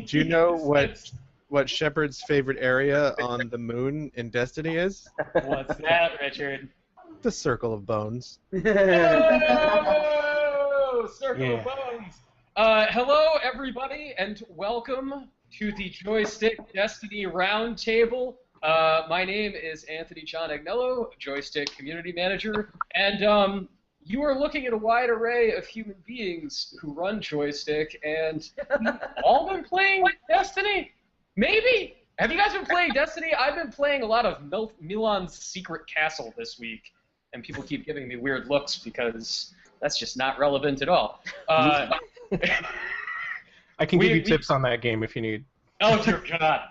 Do you know what Shepard's favorite area on the moon in Destiny is? What's that, Richard? The Circle of Bones. Hello, Circle of Bones. Hello, everybody, and welcome to the Joystick Destiny Roundtable. My name is Anthony John Agnello, Joystick Community Manager, and you are looking at a wide array of human beings who run Joystick, and we've all been playing Destiny? Maybe? Have you guys been playing Destiny? I've been playing a lot of Milan's Secret Castle this week, and people keep giving me weird looks because that's just not relevant at all. I can give you tips on that game if you need. Oh, dear God.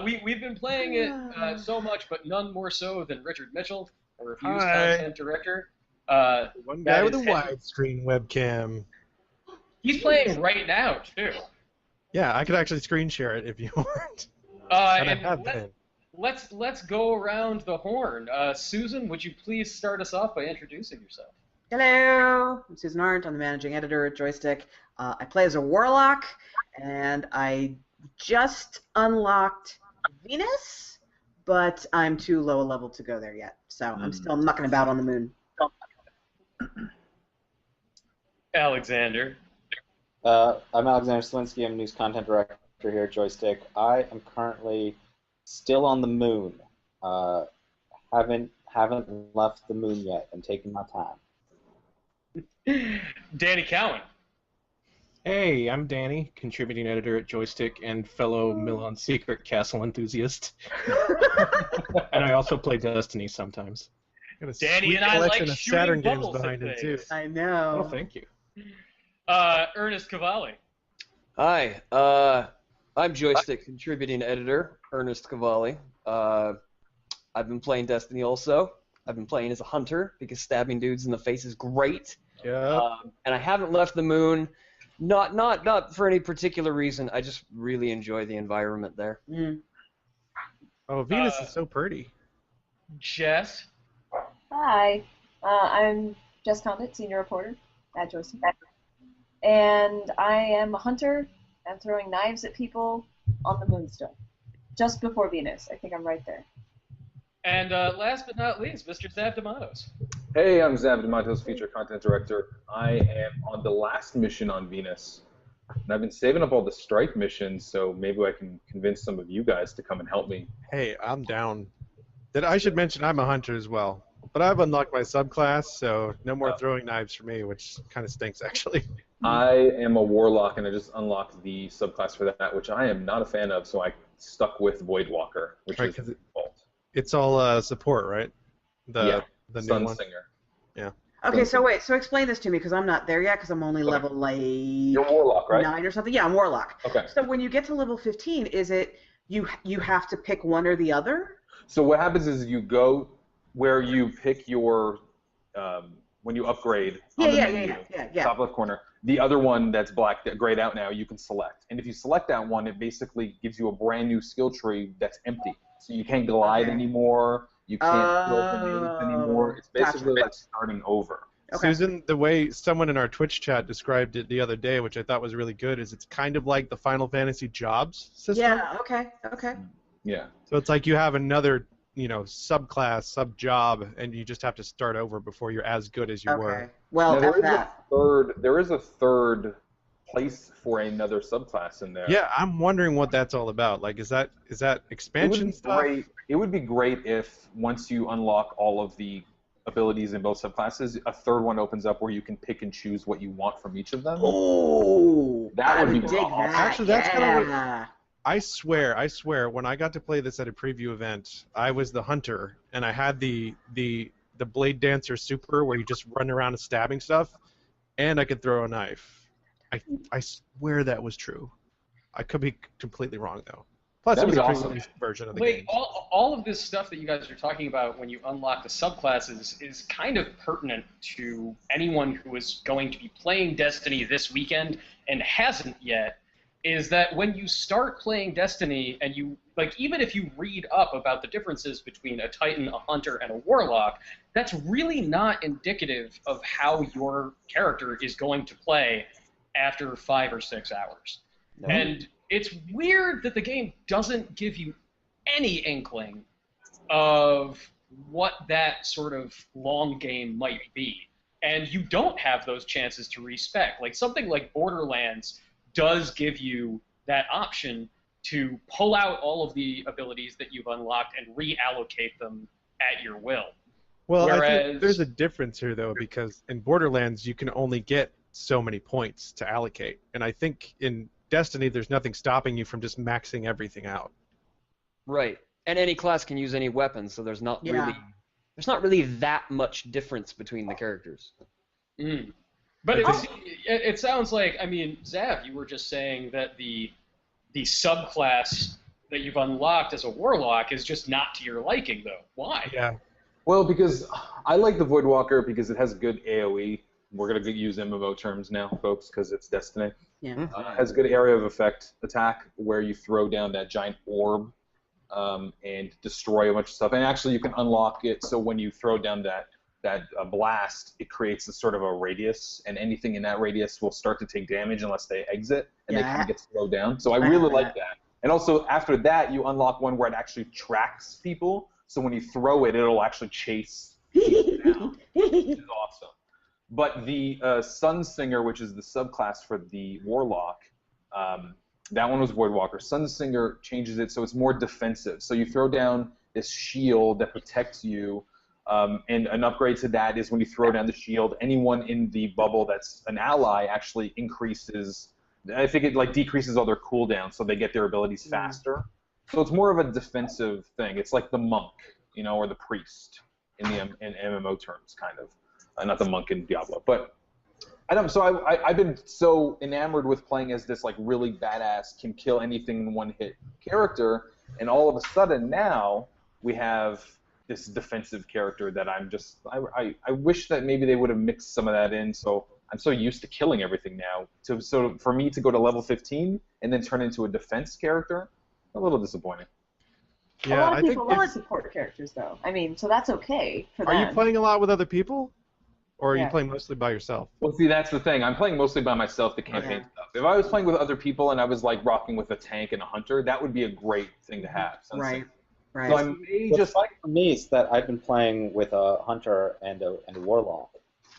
We've been playing it so much, but none more so than Richard Mitchell, a reviews content director. One guy with a widescreen webcam. He's playing right now, too. Yeah, I could actually screen share it if you want. Let's go around the horn. Susan, would you please start us off by introducing yourself? Hello, I'm Susan Arndt. I'm the managing editor at Joystick. I play as a warlock, and I just unlocked Venus, but I'm too low a level to go there yet, so I'm still mucking about on the moon. Alexander. I'm Alexander Slinsky. I'm news content director here at Joystick. I am currently still on the moon. Haven't left the moon yet. I'm taking my time. Danny Cowan. Hey, I'm Danny, contributing editor at Joystick and fellow Milan Secret Castle enthusiast. And I also play Destiny sometimes. Danny and I like shooting Saturn games bubbles behind at him too. things. I know. Oh, thank you. Ernest Cavalli. Hi, I'm Joystick contributing editor, Ernest Cavalli. I've been playing Destiny also. I've been playing as a hunter because stabbing dudes in the face is great. Yeah. And I haven't left the moon, not for any particular reason. I just really enjoy the environment there. Mm. Oh, Venus is so pretty. Jess. Hi, I'm Jess Condit, senior reporter at Joystick, and I am a hunter. I'm throwing knives at people on the moon still, just before Venus. I think I'm right there. And last but not least, Mr. Zav D'Amatos. Hey, I'm Zav D'Amatos, feature content director. I am on the last mission on Venus, and I've been saving up all the strike missions, so maybe I can convince some of you guys to come and help me. Hey, I'm down. I should mention I'm a hunter as well. But I've unlocked my subclass, so no more throwing knives for me, which kind of stinks, actually. I am a warlock, and I just unlocked the subclass for that, which I am not a fan of, so I stuck with Voidwalker, which is the default. It's all support, right? The new one. Sunsinger. Yeah. Okay, so wait, so explain this to me, because I'm not there yet, because I'm only level, like, You're a warlock, right? 9 or something. Yeah, I'm warlock. Okay. So when you get to level 15, is it you have to pick one or the other? So what happens is you go where you pick your when you upgrade on the menu, top left corner, the other one that's black, that grayed out now, you can select. And if you select that one, it basically gives you a brand new skill tree that's empty. So you can't glide anymore, you can't throw grenades anymore. It's basically like starting over. Okay. Susan, the way someone in our Twitch chat described it the other day, which I thought was really good, is it's kind of like the Final Fantasy jobs system. Yeah, okay. Yeah. So it's like you have another subclass, sub-job, and you just have to start over before you're as good as you were. Well, there is a third place for another subclass in there. Yeah, I'm wondering what that's all about. Like, is that expansion stuff? It would be great if once you unlock all of the abilities in both subclasses, a third one opens up where you can pick and choose what you want from each of them. Oh, that would be awesome. Actually, that's kind of what... I swear, when I got to play this at a preview event, I was the hunter, and I had the Blade Dancer Super where you just run around stabbing stuff, and I could throw a knife. I swear that was true. I could be completely wrong, though. Plus, it was a pre-release version of the game. All of this stuff that you guys are talking about when you unlock the subclasses is kind of pertinent to anyone who is going to be playing Destiny this weekend and hasn't yet, is that when you start playing Destiny and you, like, even if you read up about the differences between a Titan, a Hunter, and a Warlock, that's really not indicative of how your character is going to play after 5 or 6 hours. No. And it's weird that the game doesn't give you any inkling of what that sort of long game might be. And you don't have those chances to respec. Like something like Borderlands does give you that option to pull out all of the abilities that you've unlocked and reallocate them at your will. Well, I think there's a difference here, though, because in Borderlands you can only get so many points to allocate, and I think in Destiny there's nothing stopping you from just maxing everything out. Right, and any class can use any weapon, so there's not really that much difference between the characters. Mm. But it sounds like, I mean, Zav, you were just saying that the subclass that you've unlocked as a warlock is just not to your liking, though. Why? Yeah. Well, because I like the Voidwalker because it has good AoE. We're going to use MMO terms now, folks, because it's Destiny. Yeah. It has good area of effect attack where you throw down that giant orb and destroy a bunch of stuff. And actually, you can unlock it so when you throw down that blast, it creates a sort of a radius, and anything in that radius will start to take damage unless they exit, and they kind of get slowed down. So I really like that. And also, after that, you unlock one where it actually tracks people. So when you throw it, it'll actually chase people down, which is awesome. But the Sunsinger, which is the subclass for the Warlock, that one was Voidwalker. Sunsinger changes it so it's more defensive. So you throw down this shield that protects you, and an upgrade to that is when you throw down the shield, anyone in the bubble that's an ally actually increases. I think it like decreases all their cooldowns, so they get their abilities faster. So it's more of a defensive thing. It's like the monk, you know, or the priest in MMO terms, kind of. Not the monk in Diablo, but I don't. So I've been so enamored with playing as this like really badass, can kill anything in one hit character, and all of a sudden now we have this defensive character that I'm just. I wish that maybe they would have mixed some of that in. So I'm so used to killing everything now. So for me to go to level 15 and then turn into a defense character. A little disappointing. Yeah, a lot of people love support characters, though. I mean, so that's okay for them. Are you playing a lot with other people? Or are you playing mostly by yourself? Well, see, that's the thing. I'm playing mostly by myself, the campaign stuff. If I was playing with other people and I was, like, rocking with a tank and a hunter, that would be a great thing to have. Right. So I may just... What's for me is that I've been playing with a hunter and a warlock.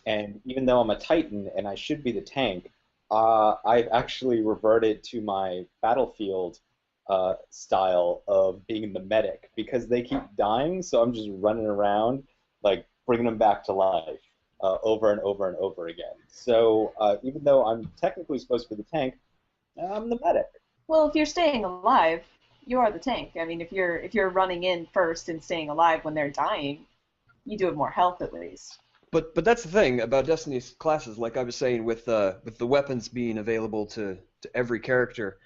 And even though I'm a titan and I should be the tank, I've actually reverted to my battlefield style of being the medic because they keep dying, so I'm just running around, like, bringing them back to life over and over and over again. So even though I'm technically supposed to be the tank, I'm the medic. Well, if you're staying alive, you are the tank. I mean, if you're running in first and staying alive when they're dying, you do have more health at least. But that's the thing about Destiny's classes, like I was saying, with the weapons being available to every character.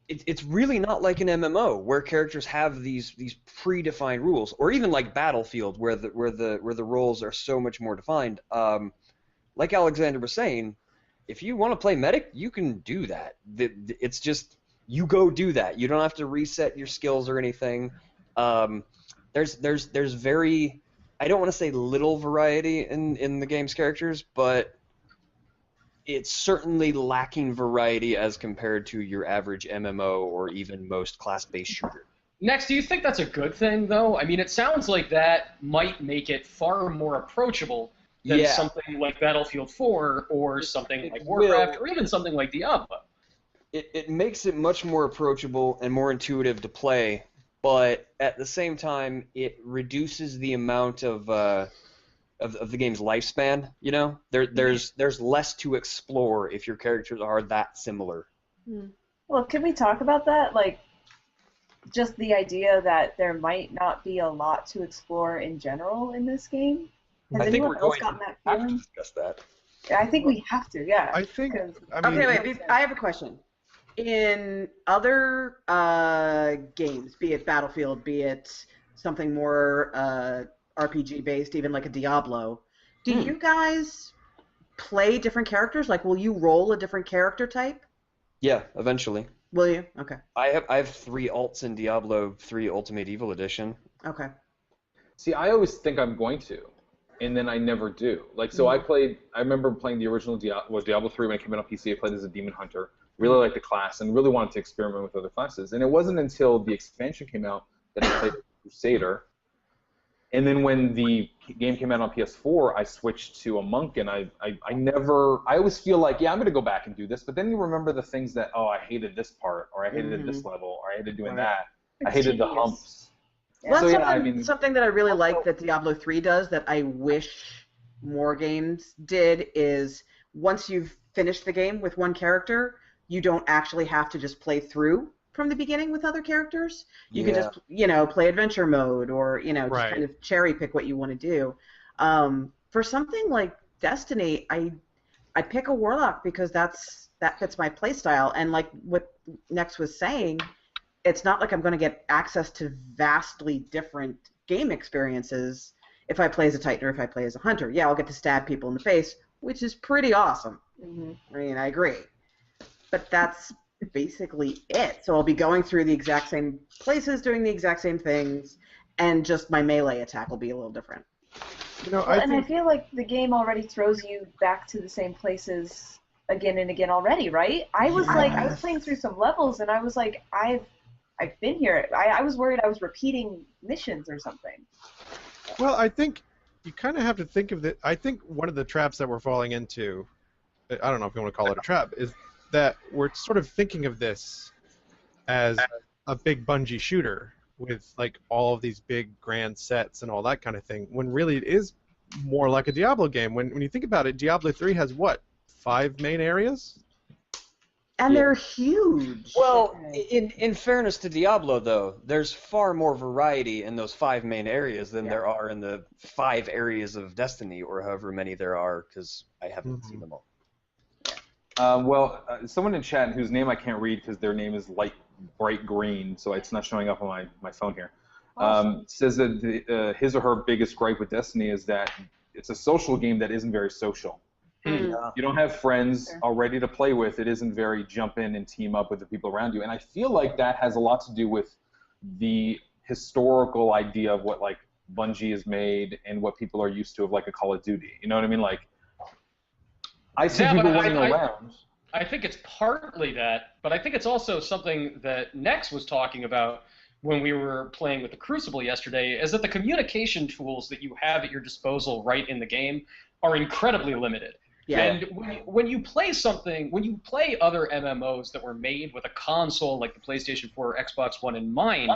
It's really not like an MMO where characters have these predefined rules, or even like Battlefield where the roles are so much more defined. Like Alexander was saying, if you want to play medic, you can do that. It's just you go do that. You don't have to reset your skills or anything. There's very, I don't want to say little variety in the game's characters, but it's certainly lacking variety as compared to your average MMO or even most class-based shooter. Next, do you think that's a good thing, though? I mean, it sounds like that might make it far more approachable than something like Battlefield 4 or something like Warcraft or even something like Diablo. It makes it much more approachable and more intuitive to play, but at the same time, it reduces the amount of the game's lifespan. You know, there's less to explore if your characters are that similar. Well, can we talk about that? Like, just the idea that there might not be a lot to explore in general in this game. Has anyone else gotten that feeling? To discuss that. Yeah, I think we have to. Yeah. I think. Okay, wait. I have a question. In other games, be it Battlefield, be it something more RPG based, even like a Diablo, do you guys play different characters? Like, will you roll a different character type? Yeah, eventually. Will you? Okay. I have 3 alts in Diablo 3 Ultimate Evil Edition. Okay. See, I always think I'm going to, and then I never do. Like, so I remember playing the original Diablo 3 when it came out on PC. I played as a demon hunter. really liked the class, and really wanted to experiment with other classes. And it wasn't until the expansion came out that I played Crusader. And then when the game came out on PS4, I switched to a monk, and I always feel like, yeah, I'm going to go back and do this, but then you remember the things that, oh, I hated this part, or I hated this level, or I hated doing that. I hated the humps. Well, that's something that I really like that Diablo 3 does that I wish more games did is once you've finished the game with one character, you don't actually have to just play through from the beginning with other characters. You can just, play adventure mode or, just kind of cherry pick what you want to do. For something like Destiny, I pick a warlock because that fits my playstyle. And like what Nex was saying, it's not like I'm going to get access to vastly different game experiences if I play as a Titan or if I play as a Hunter. Yeah, I'll get to stab people in the face, which is pretty awesome. Mm-hmm. I mean, I agree. But that's basically it. So I'll be going through the exact same places, doing the exact same things, and just my melee attack will be a little different. I feel like the game already throws you back to the same places again and again already, right? I was playing through some levels, and I was like, I've been here. I was worried I was repeating missions or something. Well, I think you kind of have to think of it. I think one of the traps that we're falling into, I don't know if you want to call it a trap, is that we're sort of thinking of this as a big Bungie shooter with like all of these big grand sets and all that kind of thing, when really it is more like a Diablo game. When you think about it, Diablo 3 has what, 5 main areas? And they're huge. Well, in fairness to Diablo, though, there's far more variety in those 5 main areas than there are in the 5 areas of Destiny, or however many there are, because I haven't seen them all. Someone in chat whose name I can't read because their name is bright green, so it's not showing up on my phone here, says that his or her biggest gripe with Destiny is that it's a social game that isn't very social. You don't have friends already to play with. It isn't very jump in and team up with the people around you. And I feel like that has a lot to do with the historical idea of what like Bungie has made and what people are used to of like a Call of Duty. You know what I mean? Like, I see people running around. I think it's partly that, but I think it's also something that Nex was talking about when we were playing with the Crucible yesterday, is that the communication tools that you have at your disposal right in the game are incredibly limited. Yeah. And when you play other MMOs that were made with a console like the PlayStation 4 or Xbox One in mind,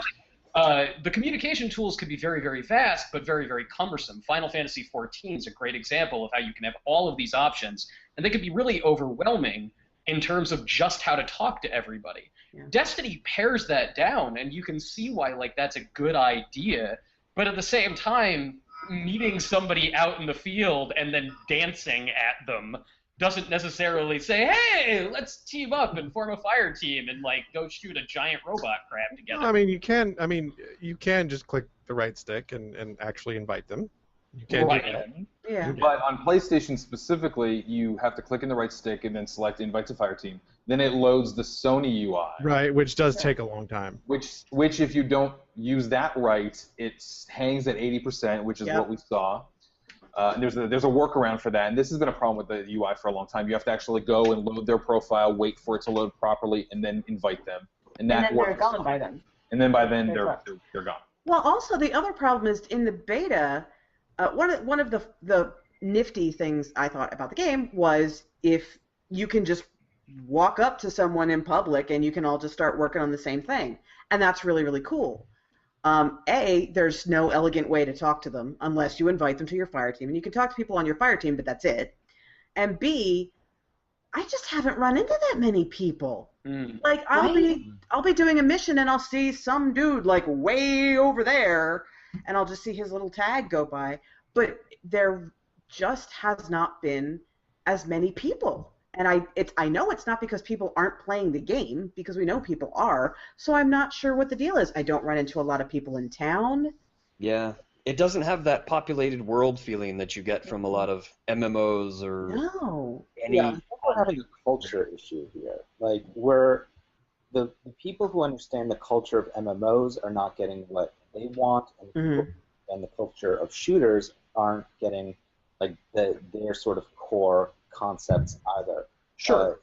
the communication tools can be very, very fast, but very, very cumbersome. Final Fantasy XIV is a great example of how you can have all of these options, and they can be really overwhelming in terms of just how to talk to everybody. Yeah. Destiny pares that down, and you can see why that's a good idea, but at the same time, meeting somebody out in the field and then dancing at them doesn't necessarily say, hey, let's team up and form a fire team and go shoot a giant robot crab together. No, you can just click the right stick and actually invite them. You can do that. Yeah. But on PlayStation specifically, you have to click in the right stick and then select invite to fire team. Then it loads the Sony UI. Right, which does take a long time. Which if you don't use that right, it hangs at 80%, which is what we saw. There's a workaround for that, and this has been a problem with the UI for a long time. You have to actually go and load their profile, wait for it to load properly, and then invite them. And then they're gone by then. And then by then they're gone. Well, also the other problem is in the beta, one of the nifty things I thought about the game was if you can just walk up to someone in public and you can all just start working on the same thing, and that's really, really cool. There's no elegant way to talk to them unless you invite them to your fire team, and you can talk to people on your fire team, but that's it. And B, I just haven't run into that many people. I'll be doing a mission and I'll see some dude way over there, and I'll just see his little tag go by, but there just has not been as many people. And I know it's not because people aren't playing the game, because we know people are, so I'm not sure what the deal is. I don't run into a lot of people in town. Yeah. It doesn't have that populated world feeling that you get from a lot of MMOs or any... Yeah, we're having a culture issue here. Where the people who understand the culture of MMOs are not getting what they want, and the culture of shooters aren't getting their sort of core concepts either. Sure.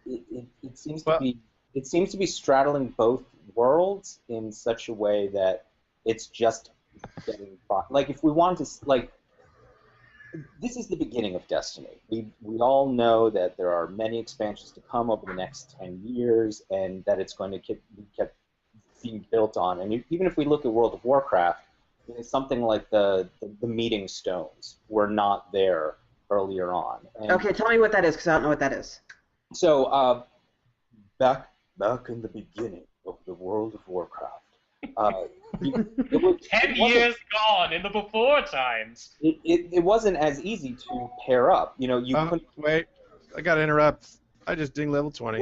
it seems to be straddling both worlds in such a way that it's just getting like if we wanted to like this is the beginning of Destiny. We all know that there are many expansions to come over the next 10 years, and that it's going to keep being built on. And even if we look at World of Warcraft, something like the meeting stones were not there earlier on. And okay, tell me what that is, because I don't know what that is. so back in the beginning of the World of Warcraft, it was 10 years gone in the before times. It wasn't as easy to pair up. You know, you couldn't. Wait, I gotta interrupt. I just dinged level 20.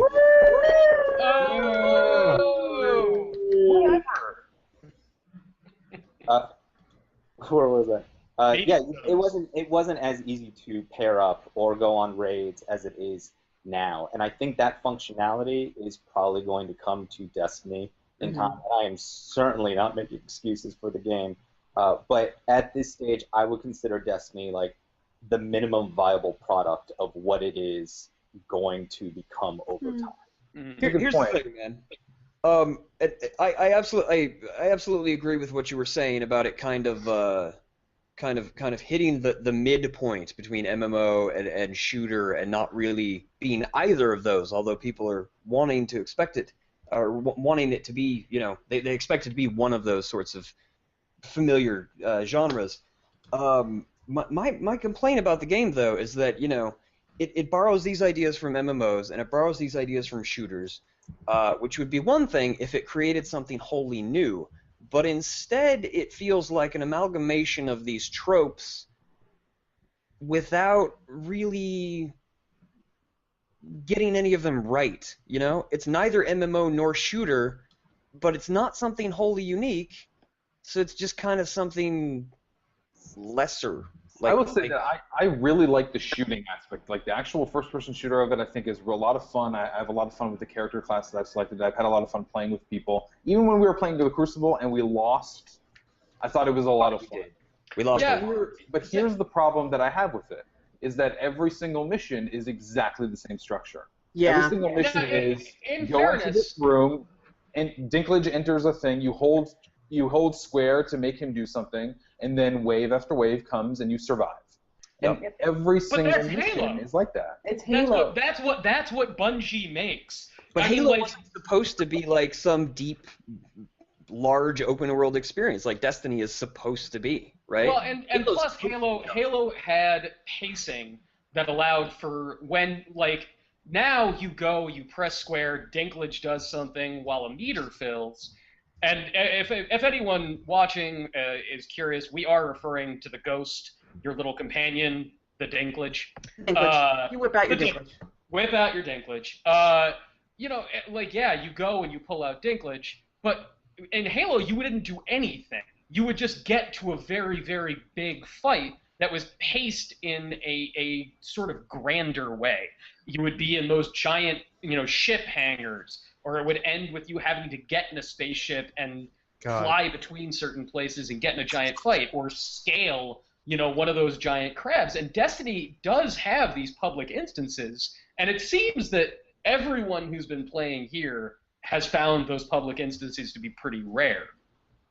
Oh! Where was I? Yeah, it wasn't as easy to pair up or go on raids as it is now, and I think that functionality is probably going to come to Destiny in time. I am certainly not making excuses for the game, but at this stage, I would consider Destiny like the minimum viable product of what it is going to become over time. Here's the thing, man. I absolutely agree with what you were saying about it kind of hitting the midpoint between MMO and shooter and not really being either of those, although people are wanting to expect it or wanting it to be, you know, they expect it to be one of those sorts of familiar genres. My complaint about the game, though, is that, you know, it borrows these ideas from MMOs and it borrows these ideas from shooters, which would be one thing if it created something wholly new. But instead, it feels like an amalgamation of these tropes without really getting any of them right, you know? It's neither MMO nor shooter, but it's not something wholly unique, so it's just kind of something lesser. I would say that I really like the shooting aspect. Like the actual first-person shooter of it, I think is a lot of fun. I have a lot of fun with the character class that I've selected. I've had a lot of fun playing with people. Even when we were playing the Crucible and we lost, I thought it was a lot of fun. We lost. Yeah. But here's the problem that I have with it, is that every single mission is exactly the same structure. Yeah. Every single mission is in go into this room, and Dinklage enters a thing, you hold square to make him do something, and then wave after wave comes and you survive. And every single mission is like that. It's Halo. That's what Bungie makes. But I mean, Halo like, wasn't supposed to be like some deep, large open world experience like Destiny is supposed to be, right? well, and plus Halo had pacing that allowed for when, like, now you go, you press square, Dinklage does something while a meter fills. And if anyone watching is curious, we are referring to the ghost, your little companion, the Dinklage. You whip out your Dinklage. Whip out your Dinklage. You know, like, yeah, you go and you pull out Dinklage, but in Halo, you wouldn't do anything. You would just get to a very, very big fight that was paced in a sort of grander way. You would be in those giant, you know, ship hangars, or it would end with you having to get in a spaceship and fly between certain places and get in a giant fight, or scale, you know, one of those giant crabs. And Destiny does have these public instances, and it seems that everyone who's been playing here has found those public instances to be pretty rare.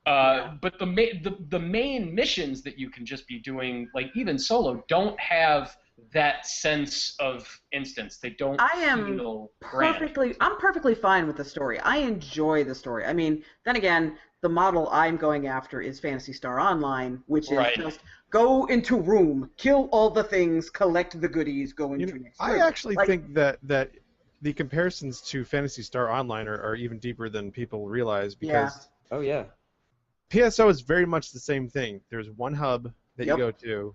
But the main missions that you can just be doing, like even solo, don't have that sense of instance. They don't feel grand. I'm perfectly fine with the story. I enjoy the story. I mean, then again, the model I'm going after is Phantasy Star Online, which is just go into room, kill all the things, collect the goodies, go into next room. I actually think that the comparisons to Phantasy Star Online are even deeper than people realize, because PSO is very much the same thing. There's one hub that you go to.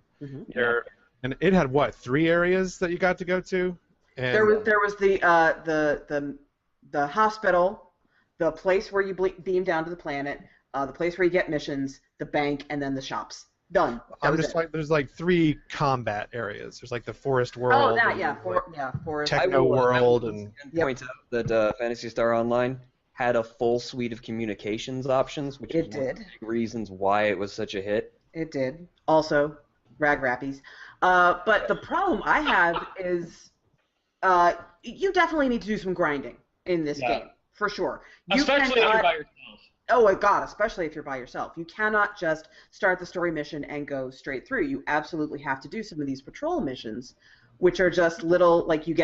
And it had what, 3 areas that you got to go to? And there was the hospital, the place where you beam down to the planet, the place where you get missions, the bank, and then the shops. Done. There's like 3 combat areas. There's like the forest world. Forest. Techno world, and point out that Phantasy Star Online had a full suite of communications options, which is one of the big reasons why it was such a hit. It did. Also, rag rappies. But the problem I have is You definitely need to do some grinding in this game, for sure. Especially if you're by yourself. Oh my god, especially if you're by yourself. You cannot just start the story mission and go straight through. You absolutely have to do some of these patrol missions, which are just little, like you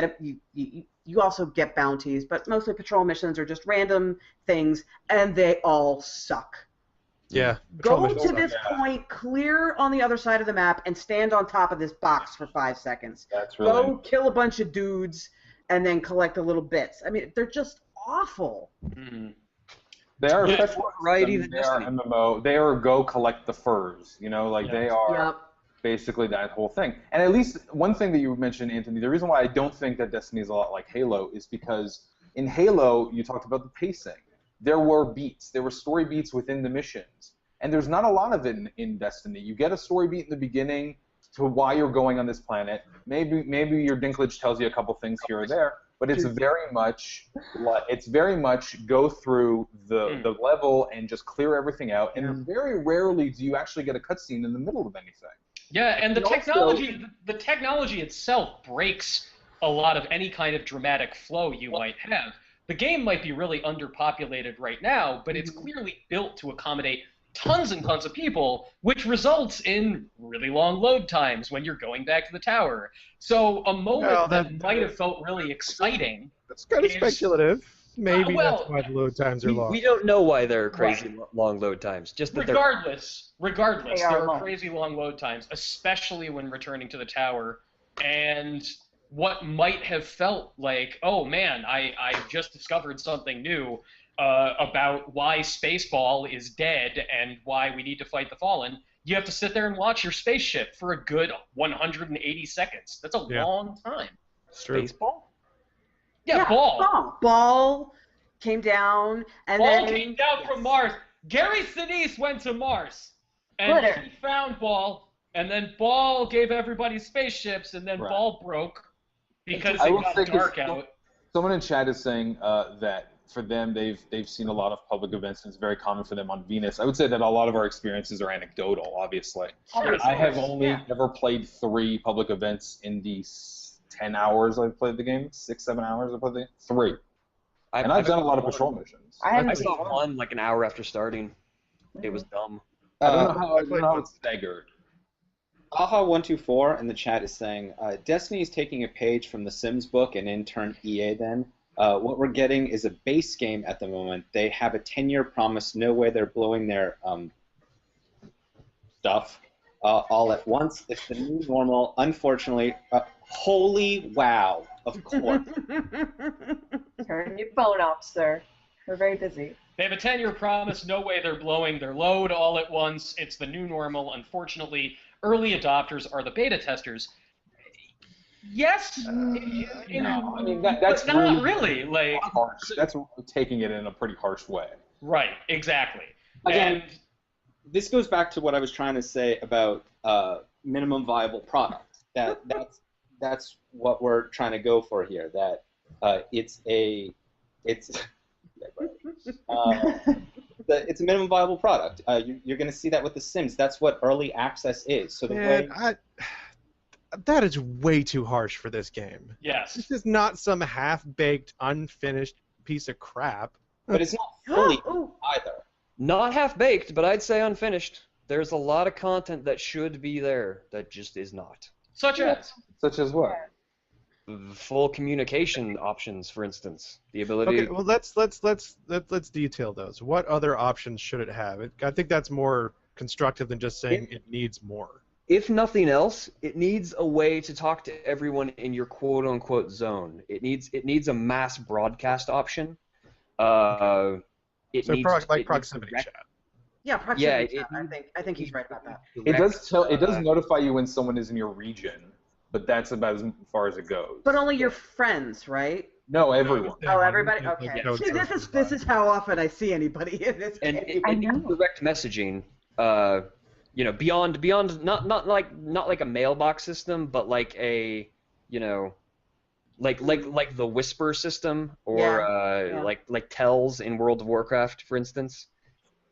also get bounties, but mostly patrol missions are just random things, and they all suck. Yeah. Go to this point, clear on the other side of the map, and stand on top of this box for 5 seconds. That's really... Go kill a bunch of dudes, and then collect the little bits. I mean, they're just awful. Mm-hmm. They are such variety than Destiny. They are MMO. They are go collect the furs. You know, like they are basically that whole thing. And at least one thing that you mentioned, Anthony, the reason why I don't think that Destiny is a lot like Halo is because in Halo you talked about the pacing. There were beats. There were story beats within the missions. And there's not a lot of it in Destiny. You get a story beat in the beginning to why you're going on this planet. Maybe your Dinklage tells you a couple things here or there, but it's very much go through the level and just clear everything out. And very rarely do you actually get a cutscene in the middle of anything. Yeah, and the technology itself breaks a lot of any kind of dramatic flow you might have. The game might be really underpopulated right now, but it's clearly built to accommodate tons and tons of people, which results in really long load times when you're going back to the tower. So a moment that might have felt really exciting. That's kind of speculative. Maybe that's why the load times are long. We don't know why there are crazy long load times. Just that regardless, there are crazy long load times, especially when returning to the tower. And what might have felt like, oh man, I just discovered something new about why Spaceball is dead and why we need to fight the Fallen. You have to sit there and watch your spaceship for a good 180 seconds. That's a long time. Spaceball? Yeah, Ball. Ball came down, and Ball came down from Mars. Gary Sinise went to Mars, and he found Ball, and then Ball gave everybody spaceships, and then Ball broke because it got dark out. Someone in chat is saying that for them, they've seen a lot of public events, and it's very common for them on Venus. I would say that a lot of our experiences are anecdotal, obviously. I have only ever played 3 public events in the 10 hours I've played the game, 6-7 hours I've played the game, 3. And I've done a lot of patrol missions. I saw one like an hour after starting. It was dumb. I don't know how it's staggered. Aha124 in the chat is saying, Destiny is taking a page from the Sims book and in turn EA then. What we're getting is a base game at the moment. They have a 10-year promise, no way they're blowing their stuff all at once. It's the new normal, unfortunately. Holy wow, of course. Turn your phone off, sir. We're very busy. They have a 10-year promise, no way they're blowing their load all at once. It's the new normal. Unfortunately, early adopters are the beta testers. Yes, no, I mean that's not really like harsh. That's taking it in a pretty harsh way. Right, exactly. Again, this goes back to what I was trying to say about minimum viable product. That's what we're trying to go for here. That it's a minimum viable product. You're going to see that with The Sims. That's what early access is. So that is way too harsh for this game. Yes. This is not some half-baked, unfinished piece of crap. But it's not fully either. Not half-baked, but I'd say unfinished. There's a lot of content that should be there that just is not. Such as? Such as what? Full communication options, for instance. The ability. Okay, well let's detail those. What other options should it have? I think that's more constructive than just saying it needs more. If nothing else, it needs a way to talk to everyone in your quote-unquote zone. It needs a mass broadcast option. Proximity chat. Yeah, proximity chat. I think he's right about that. It does notify you when someone is in your region, but that's about as far as it goes. But only your friends, right? No, everyone. Oh, everybody. Okay. See, this is how often I see anybody in this game. And direct messaging. Beyond not like a mailbox system, but like a like the Whisper system or like Tells in World of Warcraft, for instance.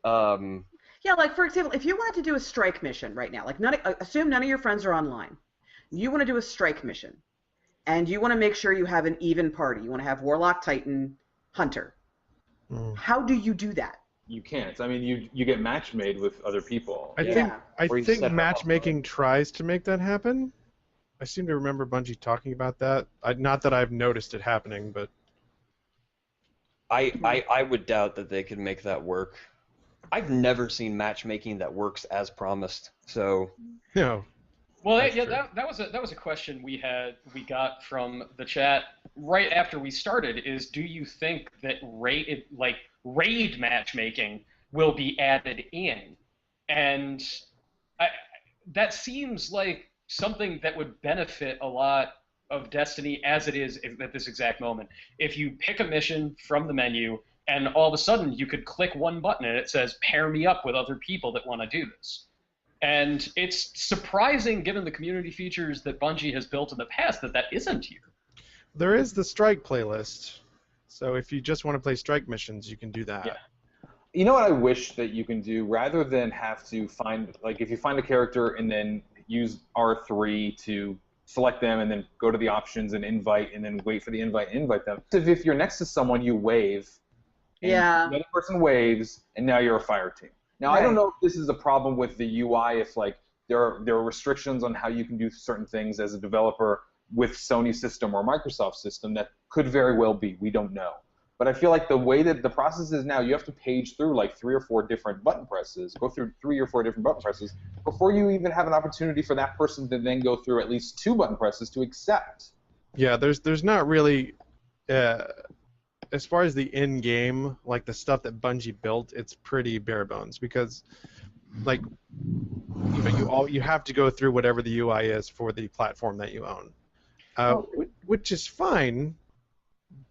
Yeah, like for example, if you wanted to do a strike mission right now, like assume none of your friends are online, you want to do a strike mission. and you want to make sure you have an even party. You want to have Warlock, Titan, Hunter. How do you do that? You can't. I mean, you get match made with other people. I think matchmaking tries to make that happen. I seem to remember Bungie talking about that. Not that I've noticed it happening, but I would doubt that they could make that work. I've never seen matchmaking that works as promised. So no. Well, that was a question we got from the chat right after we started. Is do you think that raid matchmaking will be added in? And that seems like something that would benefit a lot of Destiny as it is at this exact moment. If you pick a mission from the menu and all of a sudden you could click one button and it says pair me up with other people that want to do this. And it's surprising, given the community features that Bungie has built in the past, that isn't here. There is the strike playlist, so if you just want to play strike missions, you can do that. Yeah. You know what I wish that you can do, rather than have to find, like, if you find a character and then use R3 to select them and then go to the options and invite and then wait for the invite and invite them. If you're next to someone, you wave. And the other person waves, and now you're a fire team. Now, I don't know if this is a problem with the UI, if like there are restrictions on how you can do certain things as a developer with Sony system or Microsoft system. That could very well be. We don't know. But I feel like the way that the process is now, you have to page through like 3 or 4 different button presses, go through 3 or 4 different button presses before you even have an opportunity for that person to then go through at least 2 button presses to accept. Yeah, there's not really. As far as the in-game, like the stuff that Bungie built, it's pretty bare bones because, like, you have to go through whatever the UI is for the platform that you own, which is fine,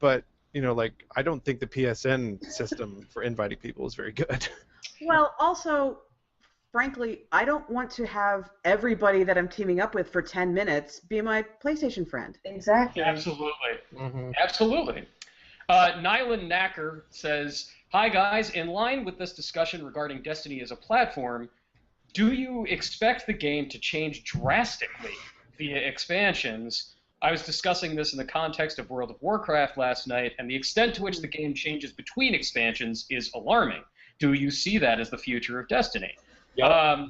but like I don't think the PSN system for inviting people is very good. Well, also, frankly, I don't want to have everybody that I'm teaming up with for 10 minutes be my PlayStation friend. Exactly. Absolutely. Absolutely. Nylan Knacker says, "Hi guys, in line with this discussion regarding Destiny as a platform, do you expect the game to change drastically via expansions? I was discussing this in the context of World of Warcraft last night, and the extent to which the game changes between expansions is alarming. Do you see that as the future of Destiny?" Yep.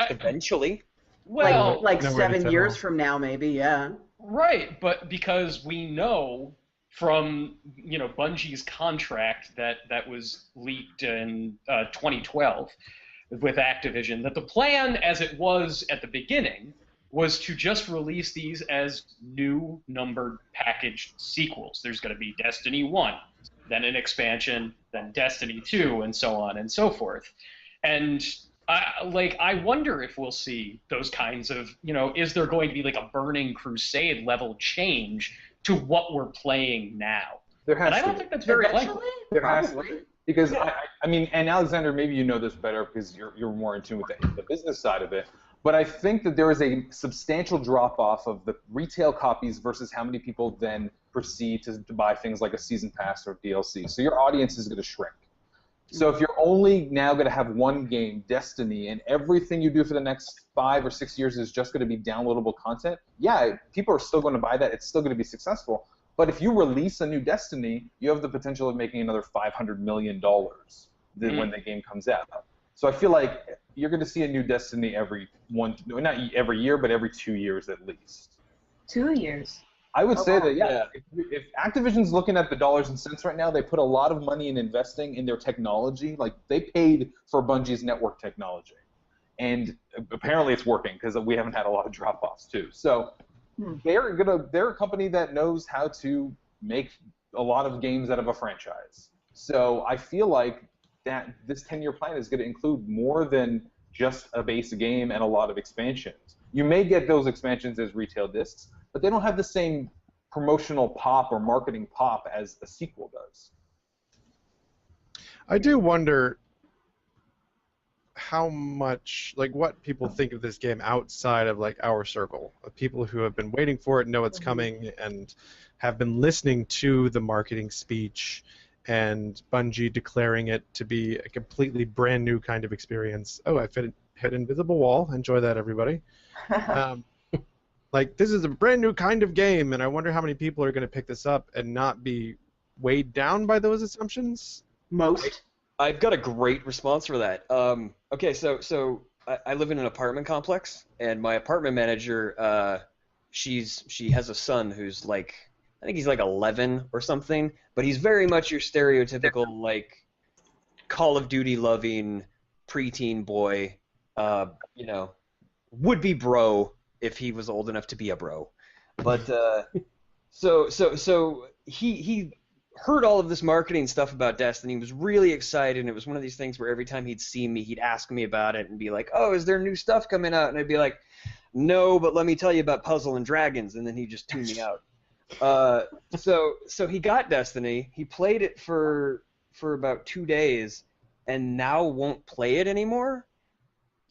Eventually. Well, like 7 years from now, maybe, yeah. Right, but because we know from Bungie's contract that was leaked in 2012 with Activision, that the plan as it was at the beginning was to just release these as new numbered packaged sequels. There's going to be Destiny 1, then an expansion, then Destiny 2, and so on and so forth. And I wonder if we'll see those kinds of, is there going to be like a Burning Crusade level change to what we're playing now? There has and I don't think that's very likely. There has to be. Because, I mean, and Alexander, maybe you know this better because you're more in tune with the business side of it, but I think that there is a substantial drop-off of the retail copies versus how many people then proceed to buy things like a season pass or DLC. So your audience is going to shrink. So if you're only now going to have one game, Destiny, and everything you do for the next 5 or 6 years is just going to be downloadable content, yeah, people are still going to buy that. It's still going to be successful. But if you release a new Destiny, you have the potential of making another $500 million when the game comes out. So I feel like you're going to see a new Destiny not every year, but every 2 years at least. 2 years. I would say that, yeah, if Activision's looking at the dollars and cents right now, they put a lot of money in investing in their technology. Like, they paid for Bungie's network technology. And apparently it's working because we haven't had a lot of drop-offs, too. So they're a company that knows how to make a lot of games out of a franchise. So I feel like that this 10-year plan is going to include more than just a base game and a lot of expansions. You may get those expansions as retail discs, but they don't have the same promotional pop or marketing pop as a sequel does. I do wonder how much, like, what people think of this game outside of, like, our circle of people who have been waiting for it, know it's coming, and have been listening to the marketing speech and Bungie declaring it to be a completely brand new kind of experience. Oh, I hit invisible wall. Enjoy that, everybody. Like, this is a brand new kind of game, and I wonder how many people are going to pick this up and not be weighed down by those assumptions. Most. I've got a great response for that. Okay, so I live in an apartment complex, and my apartment manager, she has a son who's like, I think he's like 11 or something, but he's very much your stereotypical like Call of Duty loving preteen boy, would be bro if he was old enough to be a bro. But so he heard all of this marketing stuff about Destiny. He was really excited, and it was one of these things where every time he'd see me, he'd ask me about it and be like, "Oh, is there new stuff coming out?" And I'd be like, "No, but let me tell you about Puzzle and Dragons," and then he'd just tune me out. So he got Destiny. He played it for about 2 days, and now won't play it anymore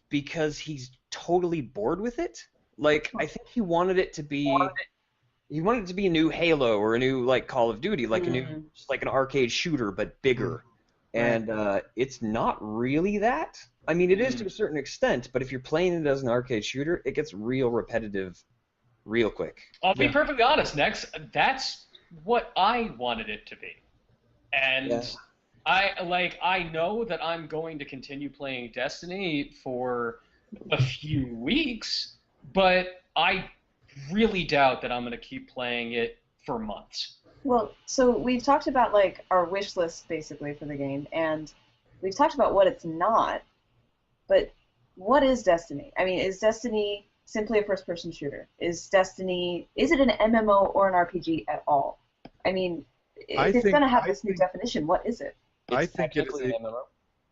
because he's totally bored with it. Like, I think he wanted it to be a new Halo or a new like Call of Duty, like a new, just like an arcade shooter but bigger. And it's not really that. I mean, it is to a certain extent, but if you're playing it as an arcade shooter, it gets real repetitive real quick. I'll be perfectly honest, Nex. That's what I wanted it to be. And I know that I'm going to continue playing Destiny for a few weeks, but I really doubt that I'm going to keep playing it for months. Well, so we've talked about like our wish list basically for the game, and we've talked about what it's not, but what is Destiny? I mean, is Destiny simply a first-person shooter? Is it an MMO or an RPG at all? I mean, if it's going to have this new definition, what is it? I think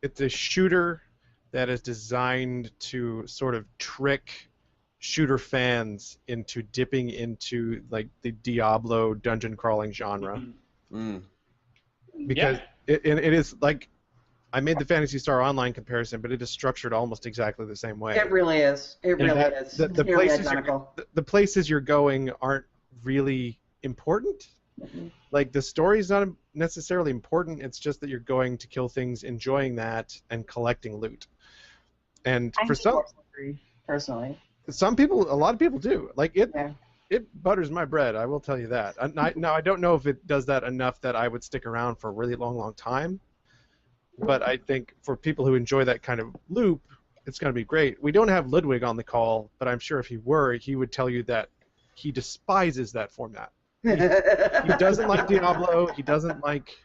it's a shooter that is designed to sort of trick shooter fans into dipping into like the Diablo dungeon crawling genre. Because it is like, I made the Phantasy Star Online comparison, but it is structured almost exactly the same way. It really is. It really is. The places you're going aren't really important. Like, the story's not necessarily important. It's just that you're going to kill things, enjoying that, and collecting loot. And for some, personally, some people, a lot of people do. Like, it butters my bread. I will tell you that. Now, I don't know if it does that enough that I would stick around for a really long time. But I think for people who enjoy that kind of loop, it's going to be great. We don't have Ludwig on the call, but I'm sure if he were, he would tell you that he despises that format. He doesn't like Diablo. He doesn't like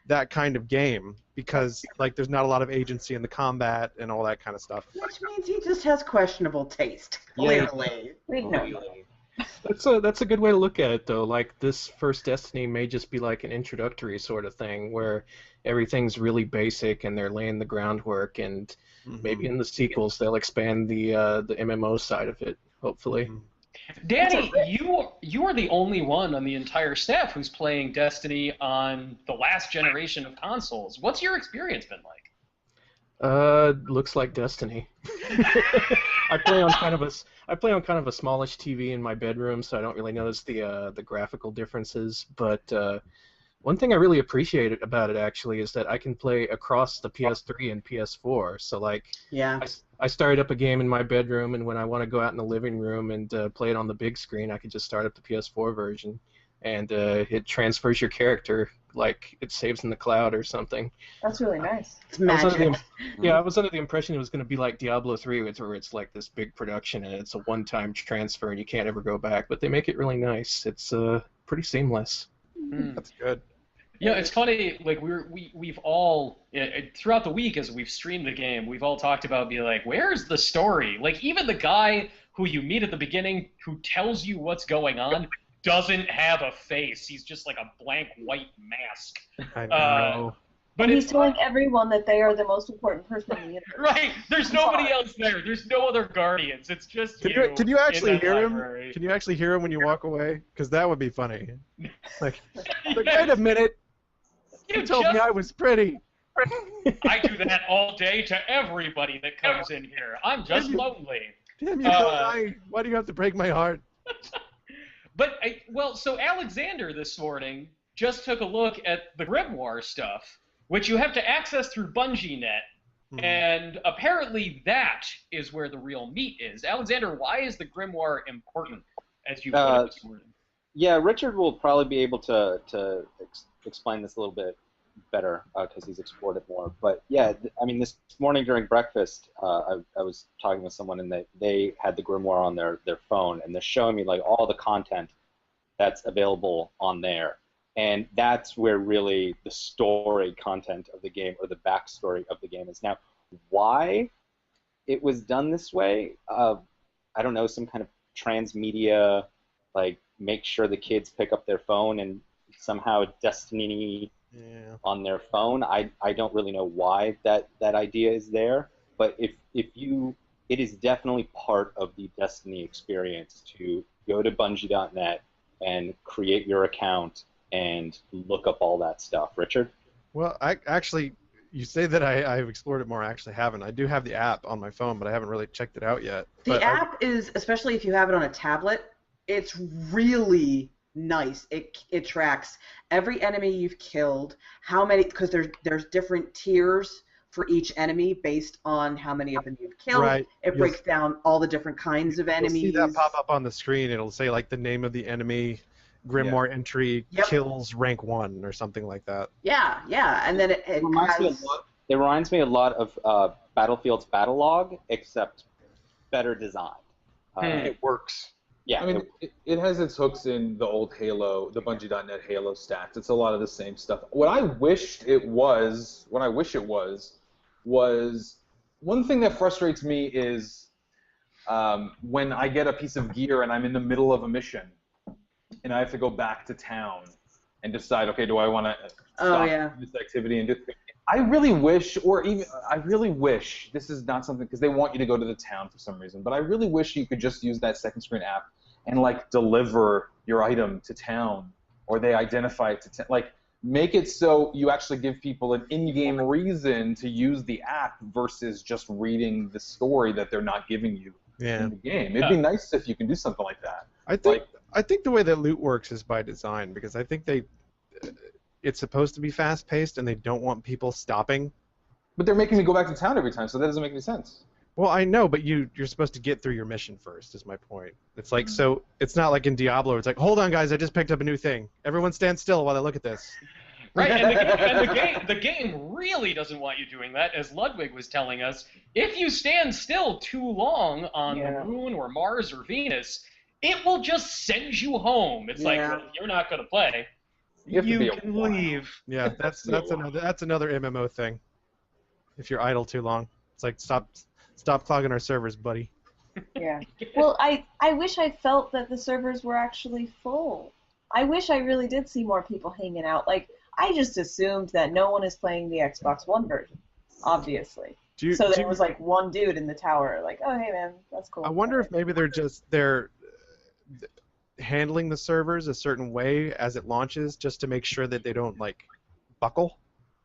that kind of game because, like, there's not a lot of agency in the combat and all that kind of stuff. Which means he just has questionable taste. Clearly. That's a good way to look at it, though. Like, this first Destiny may just be like an introductory sort of thing where everything's really basic and they're laying the groundwork, and maybe in the sequels they'll expand the MMO side of it, hopefully. Danny, you are the only one on the entire staff who's playing Destiny on the last generation of consoles. What's your experience been like? Looks like Destiny. I play on kind of a smallish TV in my bedroom, so I don't really notice the graphical differences. But one thing I really appreciate about it actually is that I can play across the PS3 and PS4. So like, I started up a game in my bedroom, and when I want to go out in the living room and play it on the big screen, I can just start up the PS4 version, and it transfers your character like it saves in the cloud or something. That's really nice. It's magic. I was under the impression it was going to be like Diablo 3, where it's like this big production and it's a one-time transfer and you can't ever go back. But they make it really nice. It's pretty seamless. That's good. Yeah, it's funny. Like we've all throughout the week as we've streamed the game, we've all talked about being like, where's the story? Like even the guy who you meet at the beginning who tells you what's going on doesn't have a face. He's just like a blank white mask. I know. But he's telling everyone that they are the most important person in the universe. Right. There's nobody else there. There's no other Guardians. It's just you. Can you actually hear library. him? Can you actually hear him when you walk away? Because that would be funny. Like, wait a minute. You told me I was pretty. I do that all day to everybody that comes in here. I'm just lonely. Damn you, why do you have to break my heart? But, so Alexander this morning just took a look at the Grimoire stuff, which you have to access through BungieNet, and apparently that is where the real meat is. Alexander, why is the Grimoire important? as you put it. Yeah, Richard will probably be able to explain this a little bit better because he's explored it more. But yeah, I mean, this morning during breakfast, I was talking with someone and they had the grimoire on their phone, and they're showing me like all the content that's available on there, and that's where really the story content of the game or the backstory of the game is. Now, why it was done this way, I don't know, some kind of transmedia, like make sure the kids pick up their phone and somehow Destiny on their phone. I don't really know why that idea is there, but if you, it is definitely part of the Destiny experience to go to Bungie.net and create your account and look up all that stuff. Richard? Well, I actually, you say that I've explored it more. I actually haven't. I do have the app on my phone, but I haven't really checked it out yet. The app is, especially if you have it on a tablet, it's really nice. It tracks every enemy you've killed, how many, because there's different tiers for each enemy based on how many of them you've killed. Right. It breaks down all the different kinds of enemies. You'll see that pop up on the screen. It'll say like the name of the enemy, grimoire entry, kills rank 1 or something like that. Yeah, and then it reminds me a lot of Battlefield's Battlelog, except better designed. It works. Yeah, I mean, it has its hooks in the old Halo, the Bungie.net Halo stats. It's a lot of the same stuff. What I wish it was one thing that frustrates me is when I get a piece of gear and I'm in the middle of a mission and I have to go back to town and decide, okay, do I want to stop this activity and do? I really wish, this is not something, because they want you to go to the town for some reason, but I really wish you could just use that second screen app and like deliver your item to town, or they identify it to town. Like, make it so you actually give people an in-game reason to use the app versus just reading the story that they're not giving you in the game. It'd be nice if you can do something like that. I think the way that loot works is by design, because I think it's supposed to be fast-paced, and they don't want people stopping. But they're making me go back to town every time, so that doesn't make any sense. Well, I know, but you're supposed to get through your mission first, is my point. It's like, so it's not like in Diablo, it's like, hold on, guys, I just picked up a new thing. Everyone stand still while I look at this. Right, and the game really doesn't want you doing that, as Ludwig was telling us. If you stand still too long on the Moon or Mars or Venus, it will just send you home. It's like, well, you're not going to play. You can leave. Yeah, that's another MMO thing. If you're idle too long, it's like stop clogging our servers, buddy. Yeah. Well, I wish I felt that the servers were actually full. I wish I really did see more people hanging out. Like, I just assumed that no one is playing the Xbox One version, obviously. There was like one dude in the tower, like, oh hey man, that's cool. I wonder if maybe they're handling the servers a certain way as it launches, just to make sure that they don't like buckle.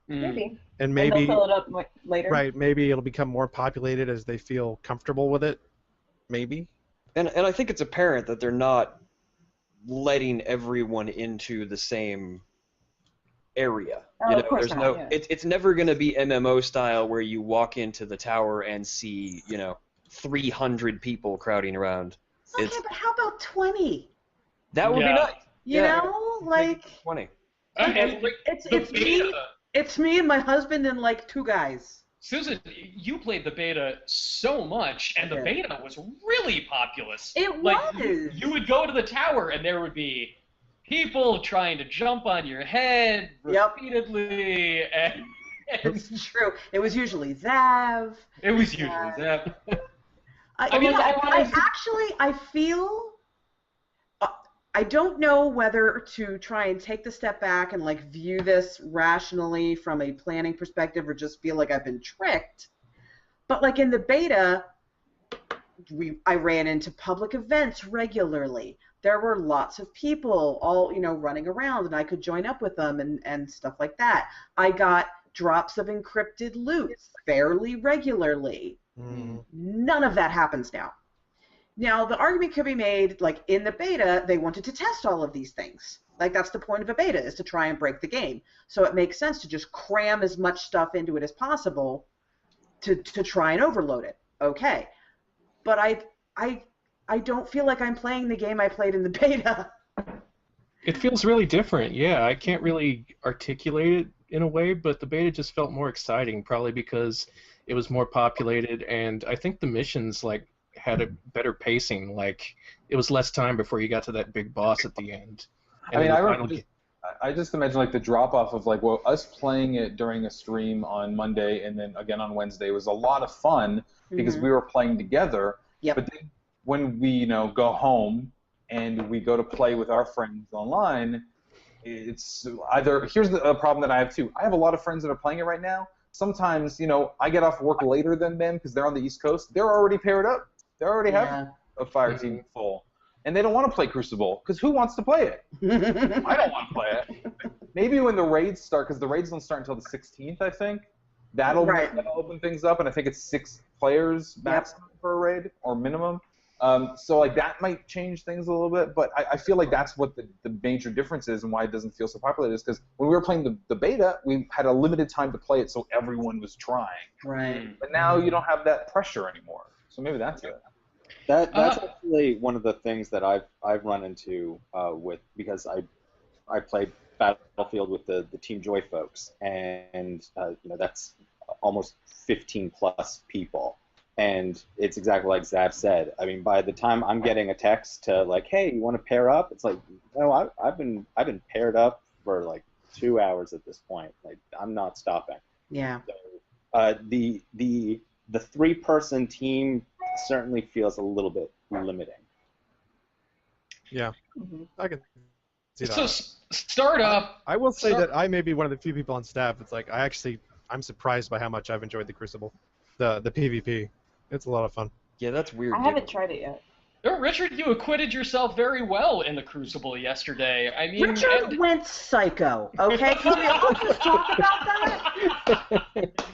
Maybe. And maybe they'll fill it up later. Right. Maybe it'll become more populated as they feel comfortable with it. Maybe. And I think it's apparent that they're not letting everyone into the same area. Oh, of course not, it's never going to be MMO style where you walk into the tower and see 300 people crowding around. Okay, but how about 20? That would be nice. You know, like 20. It's me and my husband and like 2 guys. Susan, you played the beta so much, and the beta was really populous. It was. Was. You would go to the tower, and there would be people trying to jump on your head repeatedly. And it's true. It was usually Zav. It was usually Zav. I feel. I don't know whether to try and take the step back and like view this rationally from a planning perspective, or just feel like I've been tricked. But like in the beta, I ran into public events regularly. There were lots of people all running around, and I could join up with them and stuff like that. I got drops of encrypted loot fairly regularly. None of that happens now. Now, the argument could be made, like, in the beta, they wanted to test all of these things. Like, that's the point of a beta, is to try and break the game. So it makes sense to just cram as much stuff into it as possible to try and overload it. Okay. But I I don't feel like I'm playing the game I played in the beta. It feels really different, yeah. I can't really articulate it in a way, but the beta just felt more exciting, probably because it was more populated, and I think the missions had a better pacing. Like it was less time before you got to that big boss at the end. And I just imagine the drop off of us playing it during a stream on Monday and then again on Wednesday was a lot of fun because we were playing together. Yep. But then when we go home and we go to play with our friends online, it's either here's the problem that I have too. I have a lot of friends that are playing it right now. Sometimes I get off work later than them because they're on the East Coast. They're already paired up. They already have a fire team full. And they don't want to play Crucible, because who wants to play it? I don't want to play it. Maybe when the raids start, because the raids don't start until the 16th, I think. That'll open things up, and I think it's 6 players maximum for a raid, or minimum. So that might change things a little bit, but I feel like that's what the major difference is and why it doesn't feel so popular is because when we were playing the beta, we had a limited time to play it, so everyone was trying. Right. But now you don't have that pressure anymore. So maybe that's it. That's actually one of the things that I've run into because I played Battlefield with the Team Joy folks, and that's almost 15 plus people, and it's exactly like Zav said. I mean, by the time I'm getting a text to hey, you want to pair up? It's no, I've been paired up for 2 hours at this point. I'm not stopping. Yeah. So the 3-person team certainly feels a little bit limiting. Yeah, I can see that. So start up. I will say that I may be one of the few people on staff. It's I'm surprised by how much I've enjoyed the Crucible, the PvP. It's a lot of fun. Yeah, that's weird. I haven't tried it yet. Richard, you acquitted yourself very well in the Crucible yesterday. I mean, Richard went psycho. Okay, can we all just talk about that?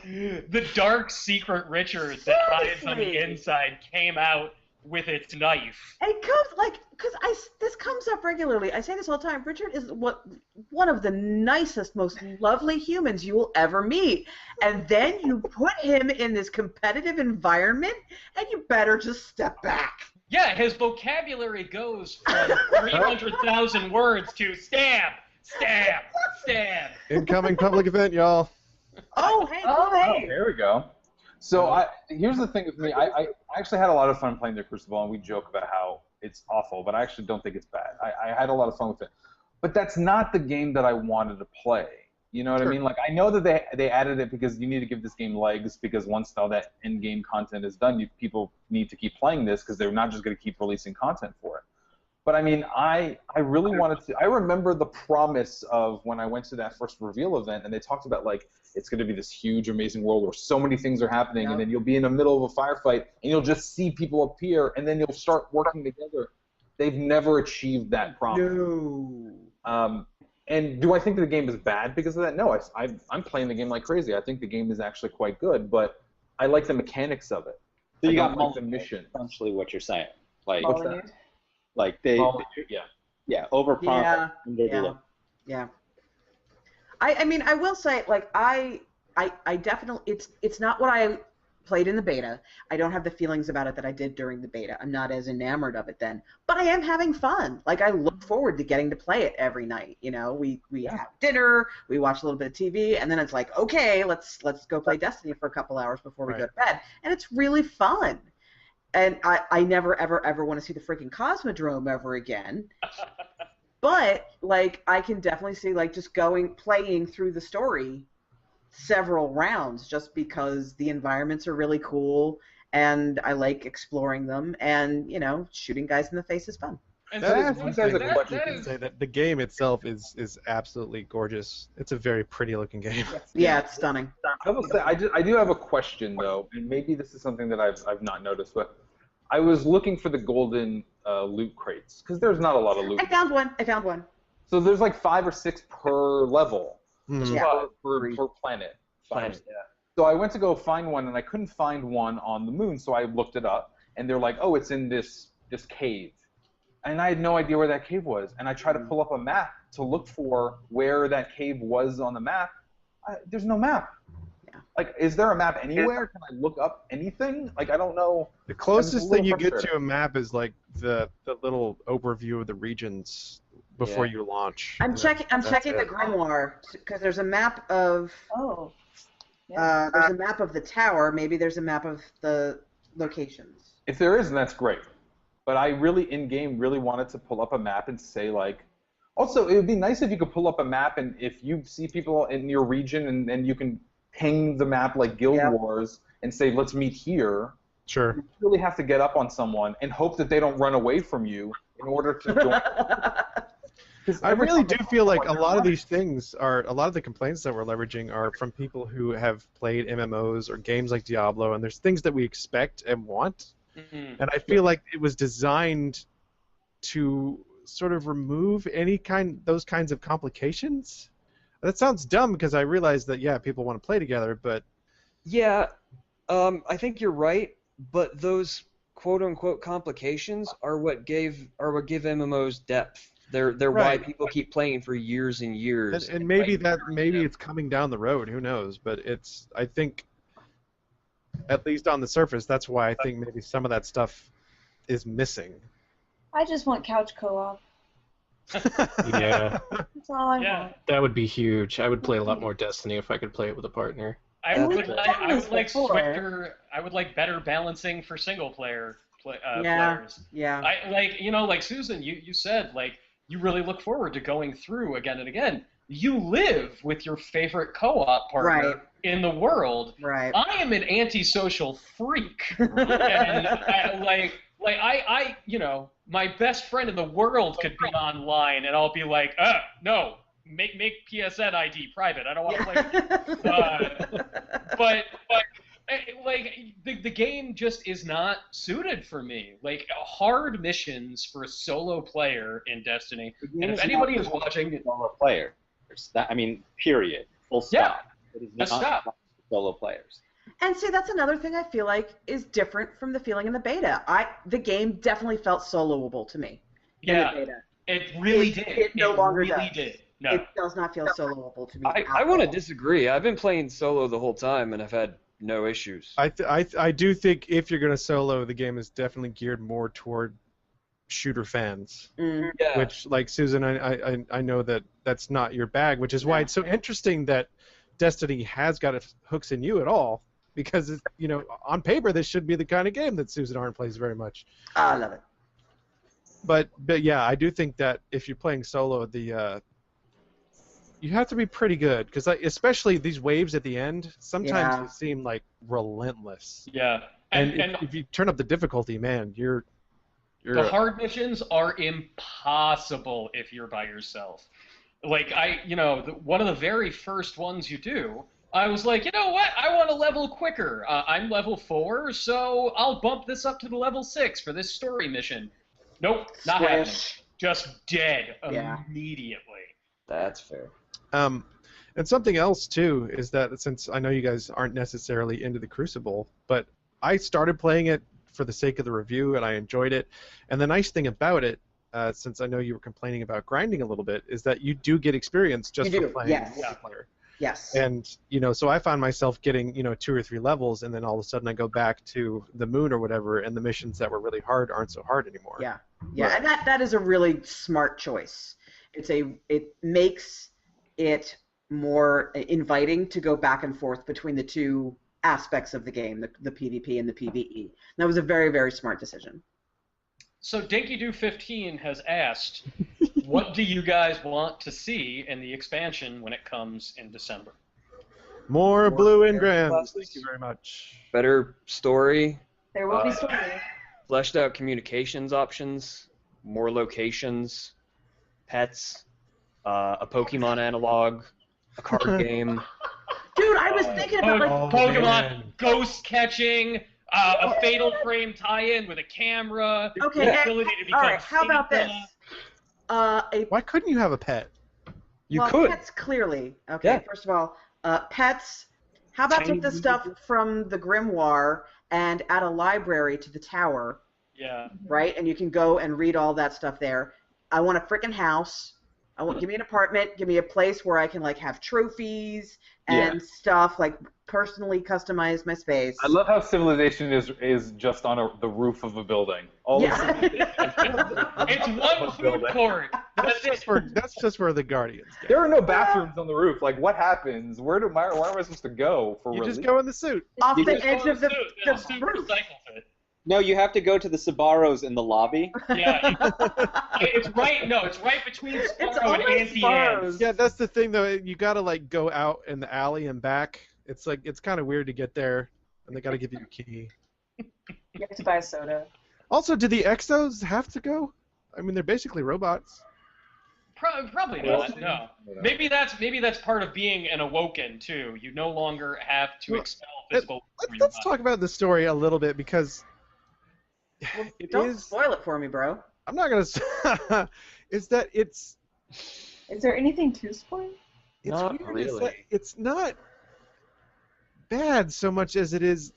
The dark secret Richard that hides on the inside came out with its knife. It comes because this comes up regularly. I say this all the time. Richard is one of the nicest, most lovely humans you will ever meet, and then you put him in this competitive environment, and you better just step back. Yeah, his vocabulary goes from 300,000 words to stab, stab, stab. Incoming public event, y'all. Oh, hey. There we go. So here's the thing with me. I actually had a lot of fun playing the Crucible, and we joke about how it's awful, but I actually don't think it's bad. I had a lot of fun with it. But that's not the game that I wanted to play. You know what I mean? I know that they added it because you need to give this game legs, because once all that in-game content is done, people need to keep playing this because they're not just going to keep releasing content for it. But I mean, I really wanted to. I remember the promise of when I went to that first reveal event, and they talked about it's going to be this huge, amazing world where so many things are happening, and then you'll be in the middle of a firefight, and you'll just see people appear, and then you'll start working together. They've never achieved that promise. No. And do I think the game is bad because of that? No, I'm playing the game like crazy. I think the game is actually quite good, but I like the mechanics of it. So you got the mission. Essentially, what you're saying, What's that? overpromise. Yeah. I mean, I will say, I definitely, it's not what I played in the beta. I don't have the feelings about it that I did during the beta. I'm not as enamored of it then. But I am having fun. I look forward to getting to play it every night. We have dinner, we watch a little bit of TV, and then it's okay, let's go play Destiny for a couple hours before we go to bed. And it's really fun. And I never, ever, ever want to see the freaking Cosmodrome ever again. But, I can definitely see, just playing through the story several rounds just because the environments are really cool and I like exploring them, and shooting guys in the face is fun. And that the game itself is absolutely gorgeous. It's a very pretty looking game. Yeah, it's stunning. I will say I do have a question though, and maybe this is something that I've not noticed, but I was looking for the golden loot crates because there's not a lot of loot. I found one. So there's 5 or 6 per level. Per planet. So I went to go find one, and I couldn't find one on the moon, so I looked it up, and they're like, oh, it's in this cave. And I had no idea where that cave was, and I tried to pull up a map to look for where that cave was on the map. There's no map. Like, is there a map anywhere? Can I look up anything? Like, I don't know. The closest thing you get to a map is like the little overview of the regions before you launch. I'm checking the grimoire because there's a map of. Oh. Yeah. There's a map of the tower. Maybe there's a map of the locations. If there is, then that's great. But I really, in-game, really wanted to pull up a map and say, like... Also, it would be nice if you could pull up a map and if you see people in your region and you can ping the map like Guild Wars and say, let's meet here. Sure. You really have to get up on someone and hope that they don't run away from you in order to join. I really do feel like a lot of these things are, a lot of the complaints that we're leveraging are from people who have played MMOs or games like Diablo, and there's things that we expect and want. And I feel like it was designed to sort of remove those kinds of complications. That sounds dumb because I realize that people want to play together, but I think you're right. But those quote unquote complications are what give MMOs depth. They're why people keep playing for years and years. And maybe it's coming down the road. Who knows? But I think. At least on the surface, that's why I think maybe some of that stuff is missing. I just want couch co-op. Yeah. That's all I want. That would be huge. I would play a lot more Destiny if I could play it with a partner. I would like swifter. I would like better balancing for single player players. Yeah. Like Susan, you said you really look forward to going through again and again. You live with your favorite co-op partner in the world. Right. I am an antisocial freak, and my best friend in the world could be online, and I'll be like, no, make PSN ID private. I don't want to play with you. The game just is not suited for me. Like, hard missions for a solo player in Destiny. And if anybody is watching, solo players. Period. Full stop. It is not for solo players. And see, that's another thing I feel like is different from the feeling in the beta. The game definitely felt soloable to me. In the beta. It really did. It no longer really does. Did. No. It does not feel soloable to me. I want to disagree. I've been playing solo the whole time, and I've had no issues. I do think if you're going to solo, the game is definitely geared more toward shooter fans. Which, like Susan, I know that's not your bag, which is why it's so interesting that Destiny has got hooks in you at all, because on paper this should be the kind of game that Susan Arndt plays very much. I love it. But yeah, I do think that if you're playing solo, you have to be pretty good, because especially these waves at the end, sometimes they seem like relentless. Yeah. And if you turn up the difficulty, man, the hard missions are impossible if you're by yourself. Like, one of the very first ones you do, I was like, you know what? I want to level quicker. I'm level 4, so I'll bump this up to the level 6 for this story mission. Nope, not happening. Just dead immediately. That's fair. And something else, too, is that since I know you guys aren't necessarily into the Crucible, but I started playing it for the sake of the review, and I enjoyed it. And the nice thing about it, since I know you were complaining about grinding a little bit, is that you do get experience just for playing multiplayer. Yes. And, so I found myself getting, 2 or 3 levels, and then all of a sudden I go back to the moon or whatever, and the missions that were really hard aren't so hard anymore. Yeah. Yeah, and that is a really smart choice. It makes it more inviting to go back and forth between the two aspects of the game, the PvP and the PvE. That was a very, very smart decision. So DinkyDoo15 has asked, what do you guys want to see in the expansion when it comes in December? More blue engrams. Thank you very much. Better story. There will be story. Fleshed out communications options, more locations, pets, a Pokemon analog, a card game. Dude, I was thinking about Pokemon ghost catching, a Fatal Frame tie-in with a camera. Okay, the ability to become all right. How about this? Why couldn't you have a pet? You could. Pets clearly. Okay, first of all, pets. How about take the stuff from the grimoire and add a library to the tower? Yeah. Right, and you can go and read all that stuff there. I want a freaking house. Give me an apartment. Give me a place where I can have trophies and stuff. personally customize my space. I love how civilization is just on the roof of a building. It's one food court. That's just for the Guardians. There are no bathrooms on the roof. Like, what happens? Why am I supposed to go for You relief? just go in the suit. Off the edge of the roof. No, you have to go to the Sbarros in the lobby. Yeah, it's right. No, it's right between Sparrow and Auntie Anne's. Yeah, that's the thing though. You gotta like go out in the alley and back. It's kind of weird to get there, and they gotta give you a key. You have to buy a soda. Also, do the Exos have to go? I mean, they're basically robots. Probably not. No. Maybe that's part of being an Awoken too. You no longer have to expel physical. Let's talk about the story a little bit because. Well, don't spoil it for me, bro. I'm not gonna. Is that it's? Is there anything to spoil? It's not weird. really. It's not bad so much as it is,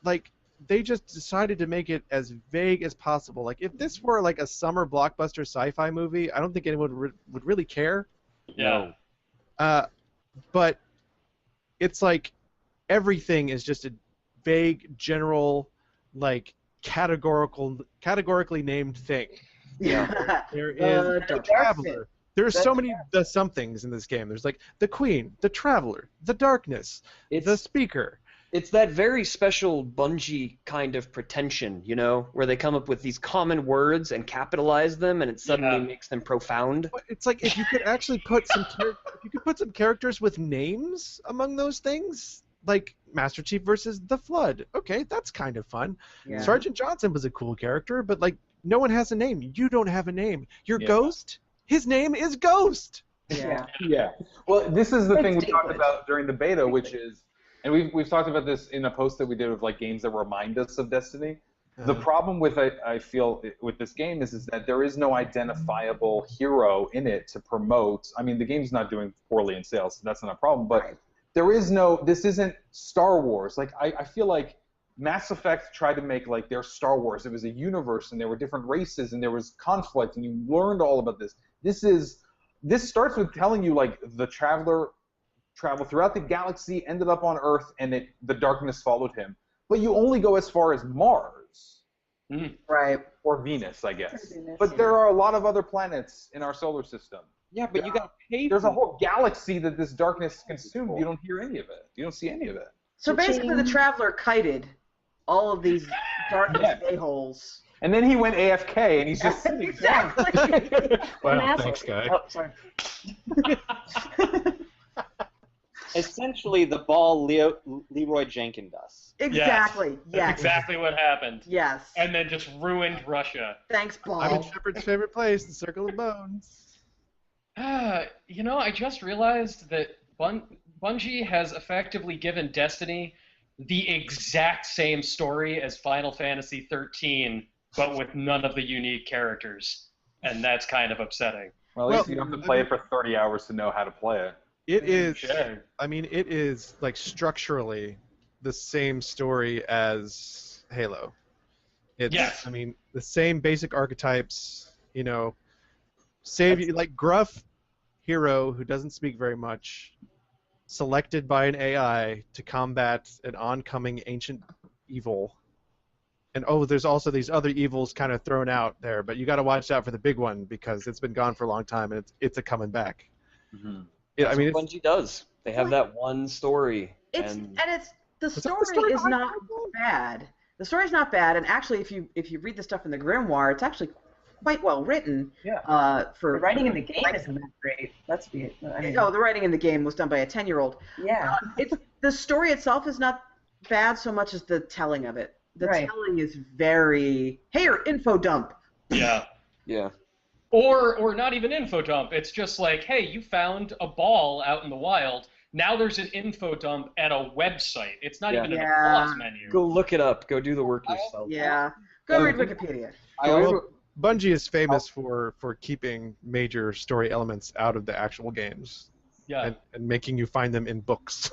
like they just decided to make it as vague as possible. Like if this were like a summer blockbuster sci-fi movie, I don't think anyone would really care. Yeah. But it's like everything is just a vague, general, like. Categorically named thing. Yeah. There is the Traveler. There's so many the somethings in this game. There's like the Queen, the Traveler, the Darkness, the Speaker. It's that very special Bungie kind of pretension, you know, where they come up with these common words and capitalize them, and it suddenly makes them profound. But it's like if you could actually put some characters with names among those things. Like Master Chief versus the Flood. Okay, that's kind of fun. Yeah. Sergeant Johnson was a cool character, but like no one has a name. You don't have a name. Your Ghost, his name is Ghost. Yeah. Yeah. Well, this is the thing we talked about during the beta, which is, and we've talked about this in a post that we did with like games that remind us of Destiny. The problem with I feel with this game is that there is no identifiable hero in it to promote. I mean, the game's not doing poorly in sales, so that's not a problem, but. Right. This isn't Star Wars. Like, I feel like Mass Effect tried to make, like, their Star Wars. It was a universe, and there were different races, and there was conflict, and you learned all about this. This starts with telling you, like, the Traveler traveled throughout the galaxy, ended up on Earth, and the darkness followed him. But you only go as far as Mars. Right. Or Venus, I guess. But there are a lot of other planets in our solar system. Yeah, but you got to pay. There's a whole galaxy that this darkness consumed. You don't hear any of it. You don't see any of it. So basically, the Traveler kited all of these darkness a-holes. And then he went AFK, and he's just sitting exactly. Wow, thanks, guy. Oh, sorry. Essentially, the ball Leroy Jenkins does. Exactly. Yes. That's exactly what happened. Yes. And then just ruined Russia. Thanks, Ball. I'm in Shepard's favorite place, the Circle of Bones. You know, I just realized that Bungie has effectively given Destiny the exact same story as Final Fantasy XIII, but with none of the unique characters, and that's kind of upsetting. Well, at least you don't have to play it for 30 hours to know how to play it. It is. Sure. I mean, it is like structurally the same story as Halo. It's, yes. I mean, the same basic archetypes. You know, like gruff hero who doesn't speak very much, selected by an AI to combat an oncoming ancient evil. And there's also these other evils kind of thrown out there, but you got to watch out for the big one because it's been gone for a long time and it's a coming back. Mm-hmm. That's what Bungie does. They have that one story. The story is not bad. The story's not bad, and actually, if you read the stuff in the Grimoire, it's actually quite well written. Yeah. The writing in the game isn't that great. The writing in the game was done by a 10-year-old. Yeah. The story itself is not bad so much as the telling of it. The telling is very info dump. Yeah. Yeah. Or not even info dump. It's just like, hey, you found a ball out in the wild. Now there's an info dump at a website. It's not even in the pause menu. Go look it up. Go do the work yourself. Yeah. Go read Wikipedia. Bungie is famous for keeping major story elements out of the actual games. Yeah. And making you find them in books.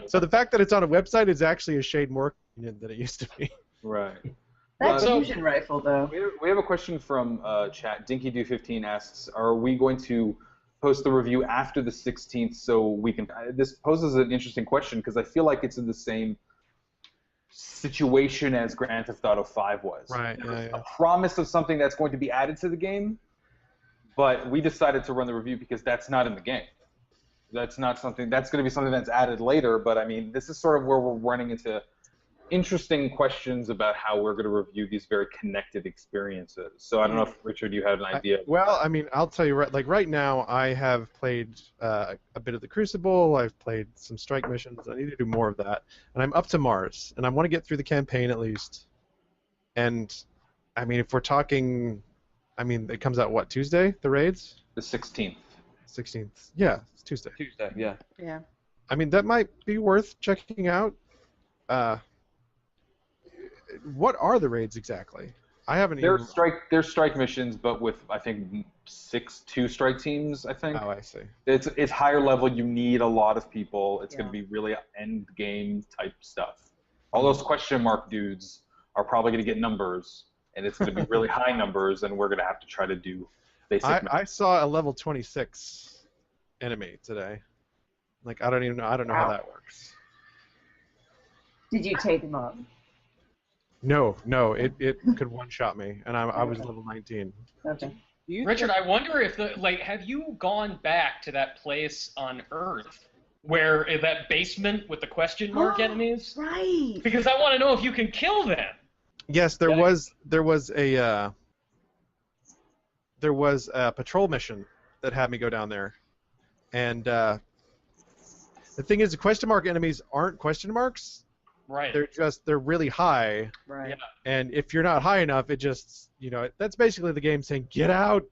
So the fact that it's on a website is actually a shade more convenient than it used to be. Right. That fusion rifle, though. We have a question from chat. DinkyDo15 asks, are we going to post the review after the 16th so we can. This poses an interesting question because I feel like it's in the same situation as Grand Theft Auto 5 was. Right. There's a promise of something that's going to be added to the game, but we decided to run the review because that's not in the game. That's not something. That's going to be something that's added later. But I mean, this is sort of where we're running into interesting questions about how we're going to review these very connected experiences. So I don't know if Richard, you have an idea. Well, I mean, I'll tell you right now, I have played a bit of the Crucible. I've played some strike missions. I need to do more of that, and I'm up to Mars, and I want to get through the campaign at least. And I mean, if we're talking, I mean, it comes out what, Tuesday? The raids? The 16th. 16th. Yeah, it's Tuesday. Tuesday, yeah. Yeah. I mean, that might be worth checking out. What are the raids exactly? I haven't They're even... They're strike missions, but with I think 2 strike teams. I think. Oh, I see. It's higher level. You need a lot of people. It's going to be really end game type stuff. All those question mark dudes are probably going to get numbers, and it's going to be really high numbers, and we're going to have to try to do basic. I saw a level 26 enemy today. Like I don't know how that works. Did you take him on? No, it could one-shot me, and I was level 19. Okay. Richard, I wonder if have you gone back to that place on Earth where that basement with the question mark enemies? Right. Because I want to know if you can kill them. Yes, there was a patrol mission that had me go down there, and the thing is, the question mark enemies aren't question marks. Right. They're really high. Right. Yeah. And if you're not high enough, it just, that's basically the game saying, get out.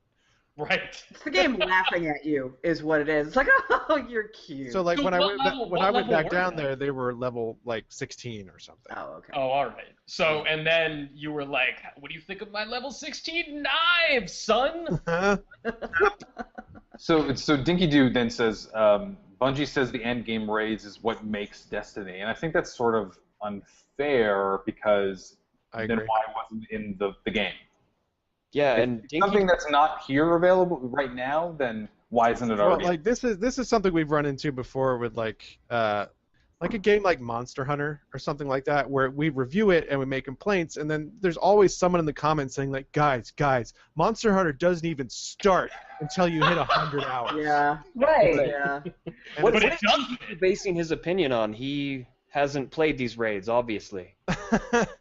Right. It's the game laughing at you is what it is. It's like, oh, you're cute. So like So when I went back down they? there, they were level like 16 or something. Oh, okay. Oh, all right. So, and then you were like, what do you think of my level 16 knives, son? So Dinky Dude then says, Bungie says the end game raids is what makes Destiny, and I think that's sort of unfair because then why wasn't it in the game? Yeah, if and it's something that's not here available right now, then why isn't it already? Well, like this is something we've run into before with like a game like Monster Hunter or something like that, where we review it and we make complaints, and then there's always someone in the comments saying like, guys, Monster Hunter doesn't even start until you hit 100 hours. Yeah. Right. Yeah. What is he basing his opinion on? He hasn't played these raids, obviously.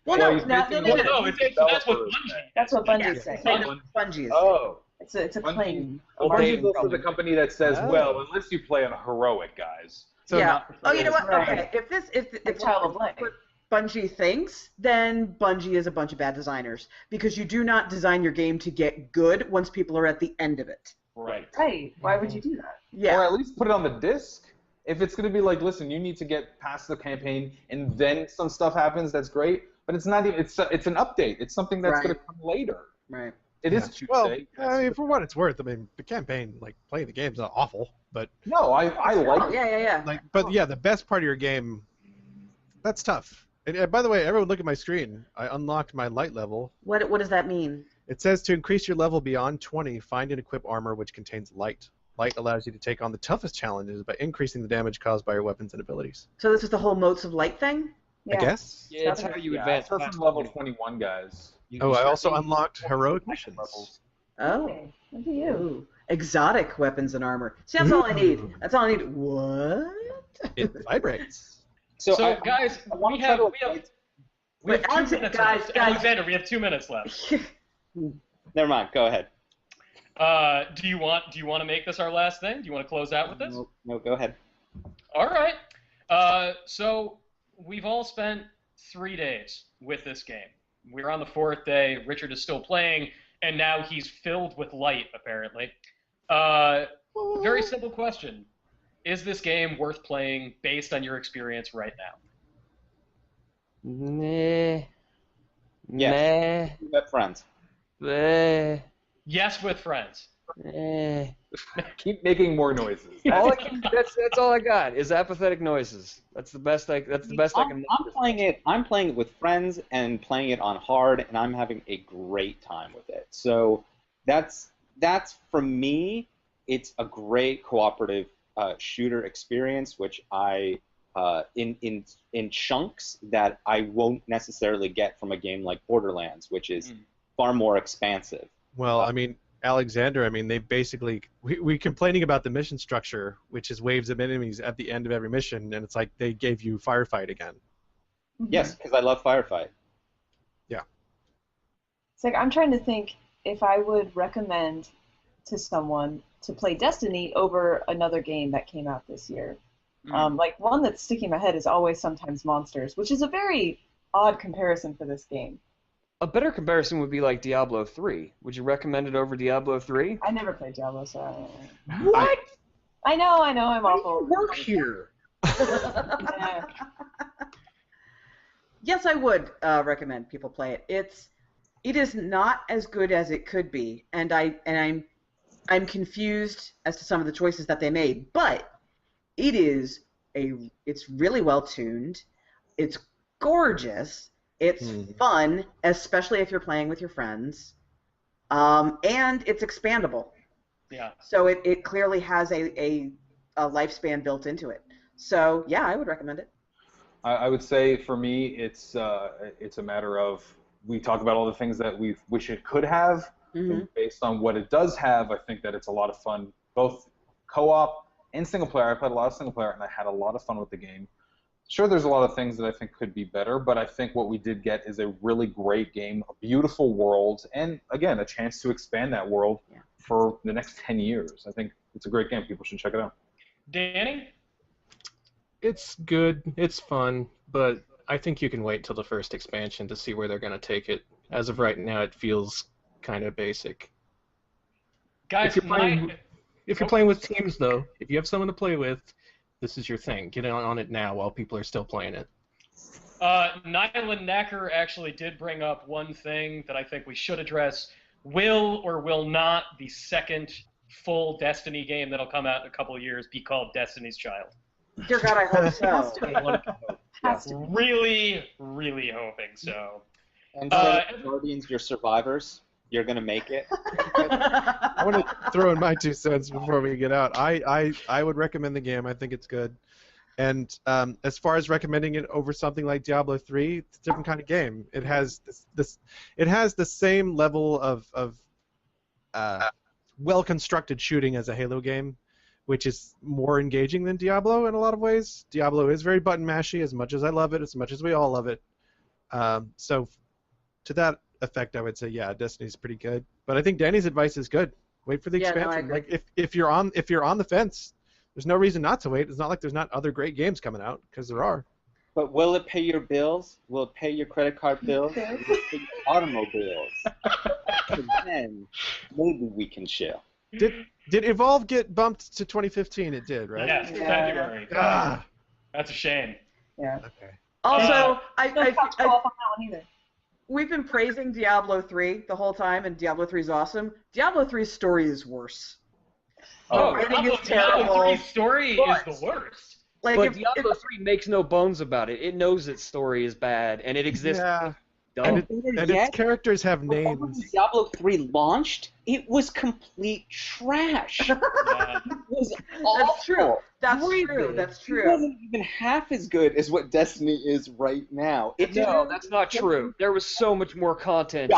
Well, No, that's what Bungie. That's what Bungie's Yeah. saying. Bungie is. Oh. It's a claim. Bungie's also the company that says, well, unless you play on heroic, guys. So yeah. Oh, you know what? Right. Okay. If Child of Light. what Bungie thinks, then Bungie is a bunch of bad designers because you do not design your game to get good once people are at the end of it. Right. Right. Why would you do that? Yeah. Or at least put it on the disc. If it's going to be like, listen, you need to get past the campaign and then some stuff happens, that's great. But it's not even. It's an update. It's something that's going to come later. Right. It is Tuesday. Well, I mean, for what it's worth, I mean, the campaign, like playing the game's not awful, but No, I like Oh, yeah. like, but yeah, the best part of your game, that's tough. And by the way, everyone look at my screen. I unlocked my light level. What does that mean? It says to increase your level beyond 20, find and equip armor which contains light. Light allows you to take on the toughest challenges by increasing the damage caused by your weapons and abilities. So this is the whole motes of light thing? Yeah. I guess. Yeah, it's how you advance. That's from level 21, guys. Oh, I also unlocked heroic missions. Oh. Okay. Look at you. Ooh. Exotic weapons and armor. See, that's all I need. That's all I need. What? It vibrates. So guys, we have 2 Alex, minutes guys, left. guys. Alexander, we have 2 minutes left. Never mind. Go ahead. Do you want to make this our last thing? Do you want to close out with this? No, go ahead. All right. So we've all spent 3 days with this game. We're on the 4th day. Richard is still playing, and now he's filled with light, apparently. Very simple question. Is this game worth playing based on your experience right now? Meh. Yes. You have friends. Meh. Yes, with friends. Meh. Keep making more noises. That's all I got is apathetic noises. That's the best I can. I'm playing it with friends and playing it on hard, and I'm having a great time with it. So that's for me. it's a great cooperative shooter experience, which I in chunks that I won't necessarily get from a game like Borderlands, which is far more expansive. Well, I mean, Alexander, I mean, they basically we complaining about the mission structure, which is waves of enemies at the end of every mission, and it's like they gave you Firefight again. Yes, because I love Firefight. Yeah. It's like I'm trying to think if I would recommend to someone to play Destiny over another game that came out this year. Like one that's sticking in my head is Always Sometimes Monsters, which is a very odd comparison for this game. A better comparison would be like Diablo 3. Would you recommend it over Diablo 3? I never played Diablo, so What? I know, I'm awful. Work here. Yeah. Yes, I would recommend people play it. It is not as good as it could be, and I'm confused as to some of the choices that they made, but it's really well tuned. It's gorgeous. It's fun, especially if you're playing with your friends, and it's expandable. Yeah. So it clearly has a lifespan built into it. So yeah, I would recommend it. I would say for me, it's a matter of we talk about all the things that we wish it could have. And based on what it does have, I think that it's a lot of fun, both co-op and single player. I played a lot of single player, and I had a lot of fun with the game. Sure, there's a lot of things that I think could be better, but I think what we did get is a really great game, a beautiful world, and again, a chance to expand that world for the next 10 years. I think it's a great game. People should check it out. Danny? It's good. It's fun, but I think you can wait till the first expansion to see where they're going to take it. As of right now, it feels kind of basic. Guys, if you're playing with teams, though, if you have someone to play with, this is your thing. Get on it now while people are still playing it. Nylan Nacker actually did bring up one thing that I think we should address. Will or will not the second full Destiny game that'll come out in a couple of years be called Destiny's Child? Dear God, I hope so. Really, really hoping so. And Guardians, you're survivors. You're gonna make it. I want to throw in my 2 cents before we get out. I would recommend the game. I think it's good. And as far as recommending it over something like Diablo 3, it's a different kind of game. It has it has the same level of well-constructed shooting as a Halo game, which is more engaging than Diablo in a lot of ways. Diablo is very button mashy, as much as I love it, as much as we all love it. So to that effect, I would say, yeah, Destiny's pretty good. But I think Danny's advice is good. Wait for the expansion. Like if you're on the fence, there's no reason not to wait. It's not like there's not other great games coming out, because there are. But will it pay your bills? Will it pay your credit card bills? Will it pay your automobiles? And then maybe we can chill. Did Evolve get bumped to 2015? It did, right? Yes, February. That's a shame. Yeah. Okay. Also, either. We've been praising Diablo 3 the whole time, and Diablo 3 is awesome. Diablo 3's story is worse. I think it's terrible. Diablo 3's story is the worst. Like, but Diablo 3 makes no bones about it. It knows its story is bad, and it exists. Yeah. And its characters have names. When Diablo 3 launched, it was complete trash. It was awful. That's true. That's true. It wasn't even half as good as what Destiny is right now. No, that's not true. There was so much more content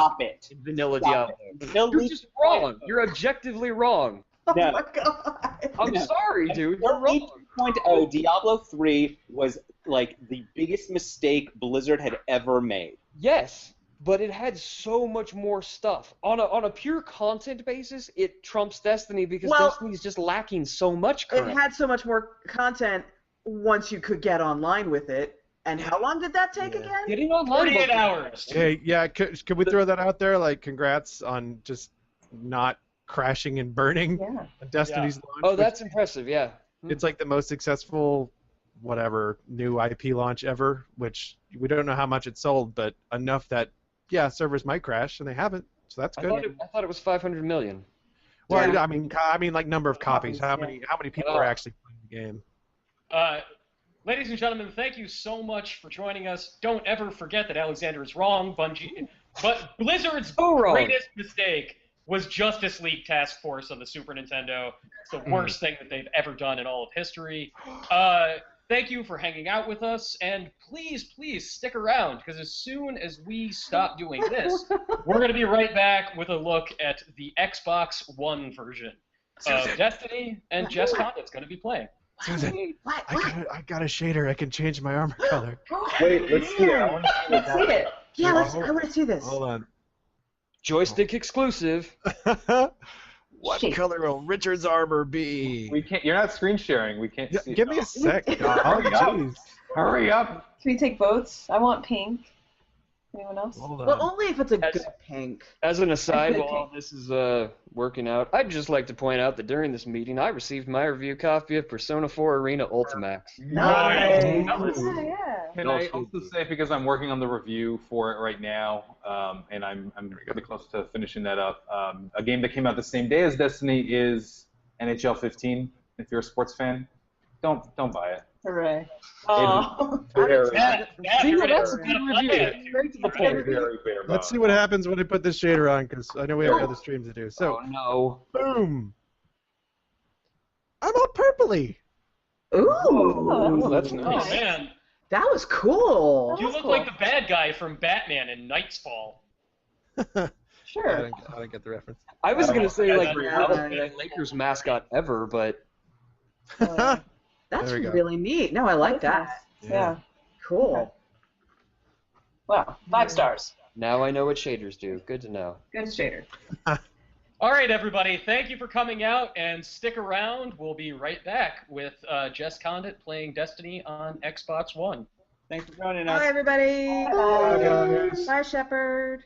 in vanilla Diablo. You're just wrong. You're objectively wrong. No. Oh my God. I'm sorry, dude. You're wrong. Diablo 3 was like the biggest mistake Blizzard had ever made. Yes, but it had so much more stuff. On a pure content basis, it trumps Destiny because Destiny's just lacking so much currently. It had so much more content once you could get online with it. And how long did that take again? Getting online 48 hours. Hey, yeah, could we throw that out there? Like, congrats on just not crashing and burning Destiny's launch. Oh, that's impressive, yeah. It's like the most successful new IP launch ever, which we don't know how much it sold, but enough that, servers might crash, and they haven't, so that's good. I thought it was 500 million. Well, I mean, like number of copies. How many people are actually playing the game? Ladies and gentlemen, thank you so much for joining us. Don't ever forget that Alexander is wrong, Bungie, but Blizzard's greatest mistake was Justice League Task Force on the Super Nintendo. It's the worst thing that they've ever done in all of history. Thank you for hanging out with us, and please stick around, because as soon as we stop doing this, we're going to be right back with a look at the Xbox One version of Destiny, and Jess Condit's going to be playing. Susan, I got a shader. I can change my armor color. Wait, let's see it. I want to see Let's see it. Yeah, I want to see this. Hold on. Joystick exclusive. What color will Richard's armor be? We can't. You're not screen sharing. We can't see. Give me a sec. Hurry up! Hurry up! Can we take votes? I want pink. Anyone else? Hold on. Well, only if it's a good pink. As an aside, while all this is working out, I'd just like to point out that during this meeting, I received my review copy of Persona 4 Arena Ultimax. Nice. Yeah. Can I also say, because I'm working on the review for it right now, and I'm really close to finishing that up, a game that came out the same day as Destiny is NHL 15. If you're a sports fan, don't buy it. Hooray. Oh. That's a good review. Straight to the point. Let's see what happens when I put this shader on, because I know we have other streams to do. So, no. Boom. I'm all purpley. Ooh. Oh, that's Oh, nice. man. That was cool. You look like the bad guy from Batman in Knight's Fall. Sure. I don't get the reference. I was going to say, like, Yeah. the Lakers mascot ever, but That's There we go. really neat. No, I like that. Yeah. Cool. Wow. 5 stars. now I know what shaders do. Good to know. Good shader. All right, everybody. Thank you for coming out, and stick around. We'll be right back with Jess Condit playing Destiny on Xbox One. Thanks for joining us. Bye, everybody. Bye. Bye, Shepard.